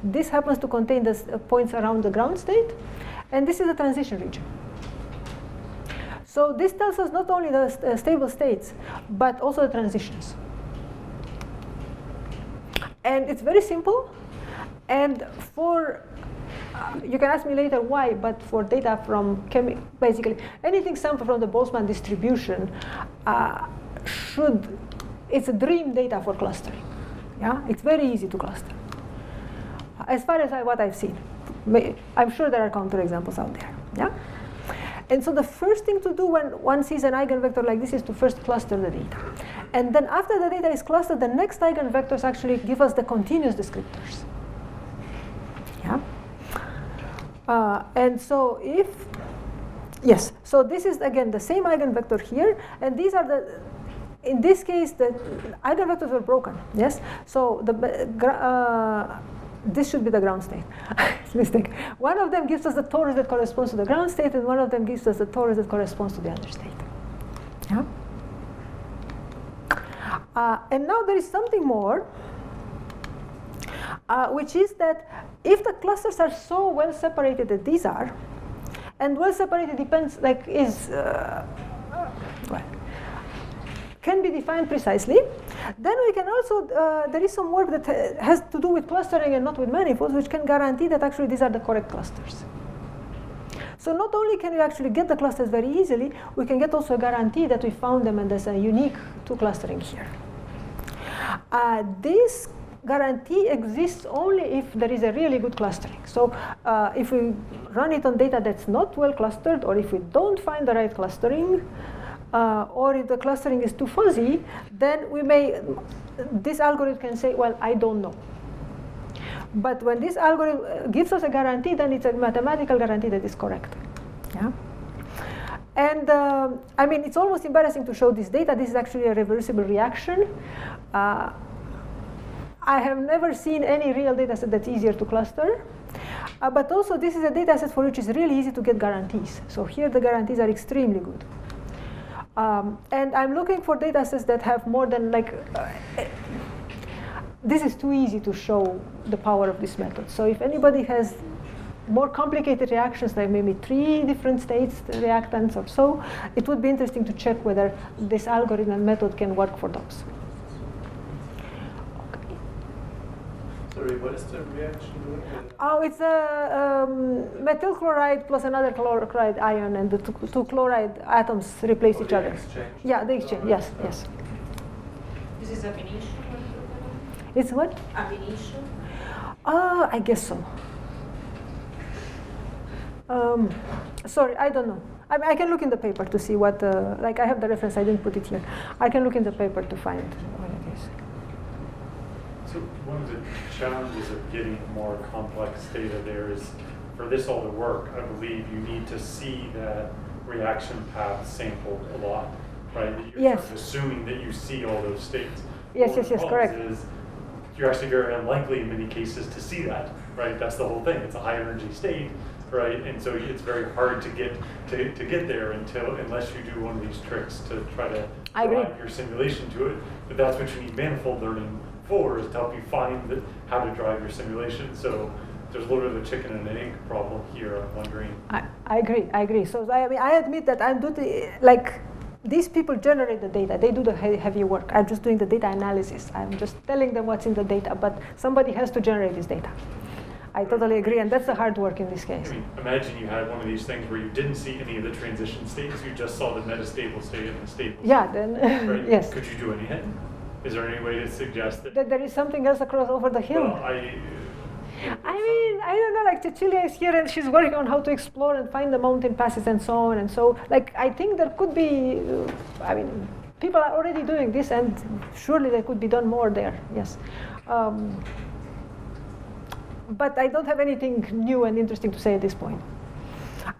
This happens to contain the points around the ground state, and this is the transition region. So this tells us not only the stable states, but also the transitions. And it's very simple. And for, you can ask me later why, but for data from basically anything sampled from the Boltzmann distribution it's a dream data for clustering. Yeah, it's very easy to cluster. As far as what I've seen, I'm sure there are counterexamples out there. Yeah. And so the first thing to do when one sees an eigenvector like this is to first cluster the data. And then after the data is clustered, the next eigenvectors actually give us the continuous descriptors. Yeah. And so so this is again the same eigenvector here, and these are in this case the eigenvectors were broken. Yes. So this should be the ground state. It's a mistake. One of them gives us the torus that corresponds to the ground state, and one of them gives us the torus that corresponds to the other state. Yeah? And now there is something more, which is that if the clusters are so well separated that these are, and well separated depends, can be defined precisely, then we can also, there is some work that has to do with clustering and not with manifolds, which can guarantee that actually these are the correct clusters. So not only can we actually get the clusters very easily, we can get also a guarantee that we found them and there's a unique 2 clustering here. This guarantee exists only if there is a really good clustering. So if we run it on data that's not well clustered, or if we don't find the right clustering, or if the clustering is too fuzzy, then this algorithm can say, well, I don't know. But when this algorithm gives us a guarantee, then it's a mathematical guarantee that is correct. Yeah? And I mean, it's almost embarrassing to show this data. This is actually a reversible reaction. I have never seen any real data set that's easier to cluster. But also, this is a data set for which it's really easy to get guarantees. So here, the guarantees are extremely good. And I'm looking for data sets that have more than this is too easy to show the power of this method. So if anybody has more complicated reactions, like maybe 3 different states, reactants or so, it would be interesting to check whether this algorithm and method can work for those. Okay. Sorry, what is the reaction doing? Oh, it's a methyl chloride plus another chloride ion, and the two chloride atoms replace each other. Exchange. Yeah, they exchange. Yes, yes. This is ab initio? It's what? Ab initio? I guess so. Sorry, I don't know. I can look in the paper to see what, I have the reference, I didn't put it here. I can look in the paper to find what it is. So one of the challenges of getting more complex data there is, for this all to work, I believe you need to see that reaction path sampled a lot, right? That you're sort of assuming that you see all those states. Yes, correct. You're actually very unlikely in many cases to see that, right? That's the whole thing. It's a high energy state, right? And so it's very hard to get there unless you do one of these tricks to try to drive your simulation to it. But that's what you need manifold learning for, is to help you find how to drive your simulation. So there's a little bit of a chicken and an egg problem here. I'm wondering. I agree. So I admit that I'm doing these people generate the data. They do the heavy work. I'm just doing the data analysis. I'm just telling them what's in the data, but somebody has to generate this data. I totally agree, and that's the hard work in this case. I mean, imagine you had one of these things where you didn't see any of the transition states, you just saw the metastable state and the stable state. Yeah, then, Right? yes. Could you do anything? Is there any way to suggest that? That there is something else across over the hill. Well, I mean, I don't know, like Cecilia is here and she's working on how to explore and find the mountain passes and so on. And so, like, I think there could be, I mean, people are already doing this and surely there could be done more there, yes. But I don't have anything new and interesting to say at this point.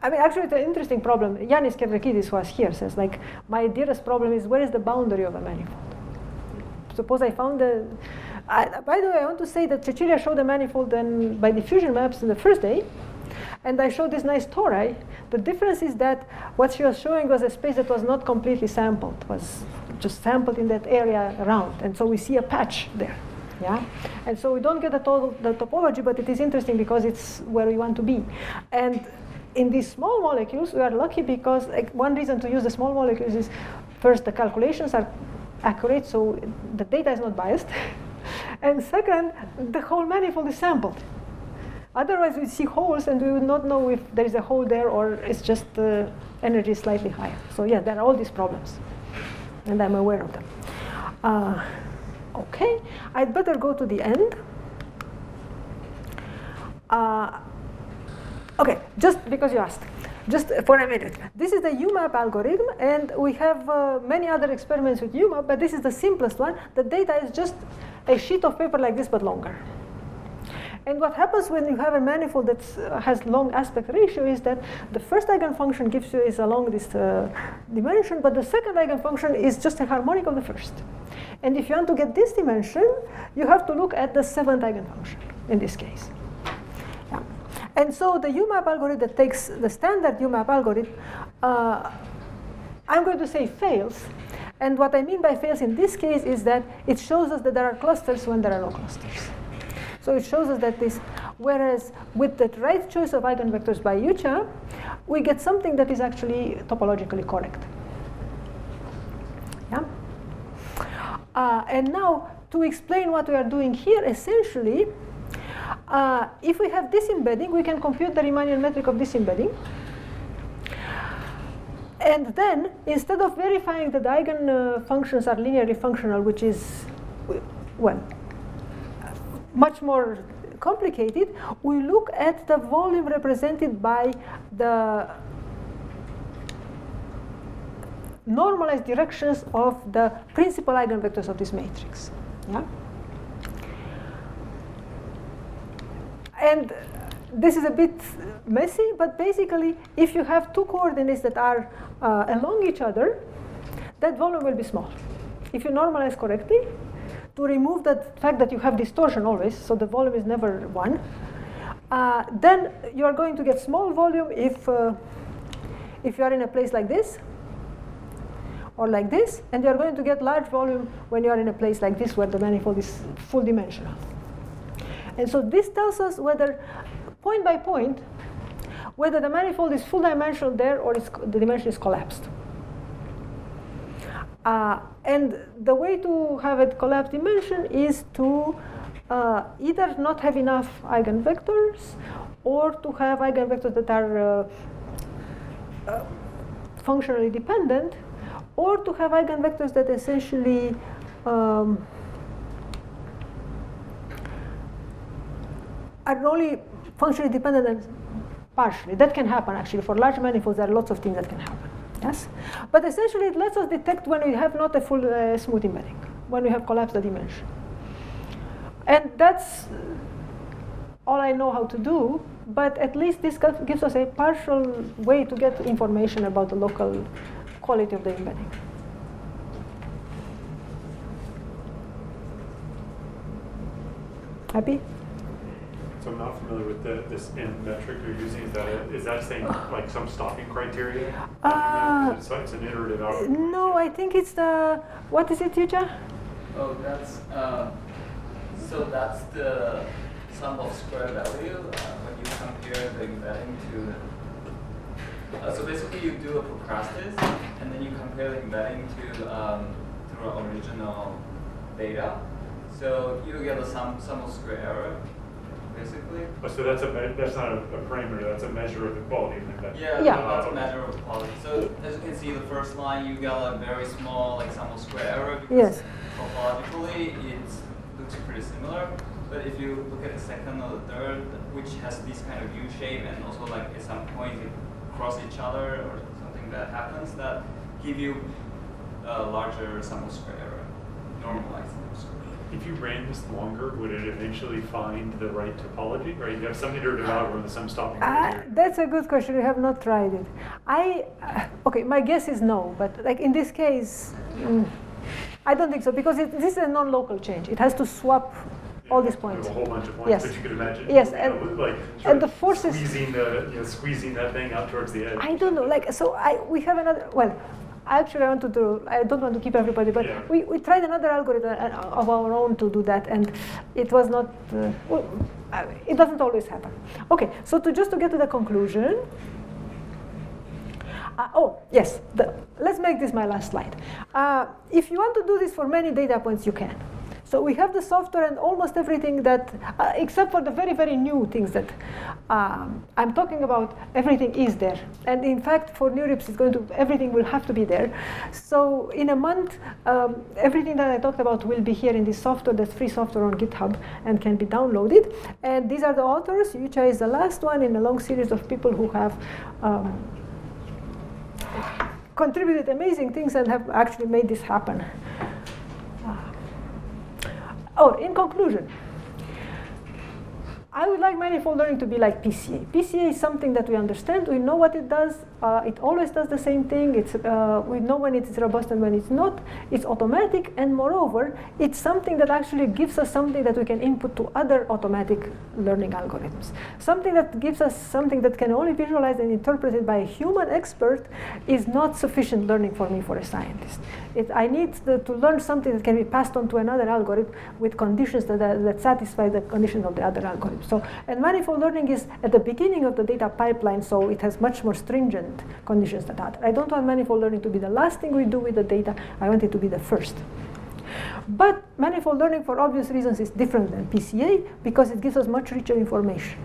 I mean, actually, it's an interesting problem. Yanis Kevrekidis, who was here, says, like, my dearest problem is where is the boundary of a manifold? Suppose I found the... by the way, I want to say that Cecilia showed the manifold by diffusion maps in the first day, and I showed this nice tori. The difference is that what she was showing was a space that was not completely sampled, was just sampled in that area around, and so we see a patch there. Yeah, and so we don't get the topology, but it is interesting because it's where we want to be. And in these small molecules, we are lucky because one reason to use the small molecules is first, the calculations are accurate, so the data is not biased. And second, the whole manifold is sampled. Otherwise, we see holes and we would not know if there is a hole there or it's just the energy is slightly higher. So yeah, there are all these problems, and I'm aware of them. Okay, I'd better go to the end. Okay, just because you asked, just for a minute. This is the UMAP algorithm, and we have many other experiments with UMAP, but this is the simplest one. The data is just a sheet of paper like this, but longer. And what happens when you have a manifold that has long aspect ratio is that the first eigenfunction gives you is along this dimension, but the second eigenfunction is just a harmonic of the first. And if you want to get this dimension, you have to look at the seventh eigenfunction in this case. Yeah. And so the UMAP algorithm that takes the standard UMAP algorithm, I'm going to say fails. And what I mean by fails in this case is that it shows us that there are clusters when there are no clusters. So it shows us that this, whereas with the right choice of eigenvectors by Yucha, we get something that is actually topologically correct. Yeah. And now, to explain what we are doing here, essentially, if we have this embedding, we can compute the Riemannian metric of this embedding. And then, instead of verifying that the eigenfunctions are linearly functional, which is, well, much more complicated, we look at the volume represented by the normalized directions of the principal eigenvectors of this matrix. Yeah? And this is a bit messy, but basically, if you have two coordinates that are along each other, that volume will be small. If you normalize correctly, to remove the fact that you have distortion always, so the volume is never 1, then you are going to get small volume if you are in a place like this, or like this, and you are going to get large volume when you are in a place like this where the manifold is full dimensional. And so this tells us whether, point by point, whether the manifold is full dimensional there or the dimension is collapsed. And the way to have a collapsed dimension is to either not have enough eigenvectors or to have eigenvectors that are functionally dependent, or to have eigenvectors that essentially are only functionally dependent and partially. That can happen actually. For large manifolds, there are lots of things that can happen. Yes? But essentially, it lets us detect when we have not a full smooth embedding, when we have collapsed the dimension. And that's all I know how to do, but at least this gives us a partial way to get information about the local quality of the embedding. Happy? So I'm not familiar with this end metric you're using. Is that saying like some stopping criteria? It's an iterative algorithm. No, I think it's the, what is it, Yuja? Oh, that's, so that's the sum of square value when you compare the embedding to, so basically you do a procrastis and then you compare the embedding to the original data. So you get the sum of square error. basically. Oh, so that's not a parameter. That's a measure of the quality of the embedding. Yeah, that's a measure of quality. So as you can see, the first line you got a very small like sum of square error because topologically it looks pretty similar. But if you look at the second or the third, which has this kind of U shape and also like at some point it cross each other or something that happens, that give you a larger sum of square error, normalized sum of square error. If you ran this longer, would it eventually find the right topology? Right, you have some iterative algorithm, some stopping right here. That's a good question. We have not tried it. Okay, my guess is no, but like in this case, I don't think so because this is a non-local change. It has to swap all these points. A whole bunch of points, yes. but you could imagine. Yes, and the forces squeezing that thing out towards the edge. I don't know. Like so, we have another. Well, actually, I don't want to keep everybody, but we tried another algorithm of our own to do that, and it was not. It doesn't always happen. Okay, so just to get to the conclusion. Yes. Let's make this my last slide. If you want to do this for many data points, you can. So we have the software and almost everything that, except for the very, very new things that I'm talking about, everything is there. And in fact, for NeurIPS, everything will have to be there. So in a month, everything that I talked about will be here in this software. That's free software on GitHub and can be downloaded. And these are the authors. Yucha is the last one in a long series of people who have contributed amazing things and have actually made this happen. In conclusion, I would like manifold learning to be like PCA. PCA is something that we understand. We know what it does. It always does the same thing. We know when it's robust and when it's not. It's automatic, and moreover, it's something that actually gives us something that we can input to other automatic learning algorithms. Something that gives us something that can only visualize and interpret it by a human expert is not sufficient learning for me for a scientist. I need to learn something that can be passed on to another algorithm with conditions that satisfy the conditions of the other algorithm. So, and manifold learning is at the beginning of the data pipeline, so it has much more stringent conditions than that. I don't want manifold learning to be the last thing we do with the data. I want it to be the first. But manifold learning, for obvious reasons, is different than PCA because it gives us much richer information.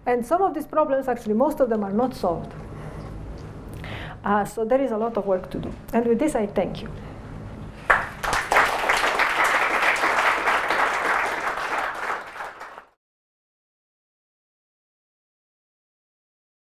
And some of these problems, actually, most of them are not solved. So there is a lot of work to do. And with this, I thank you.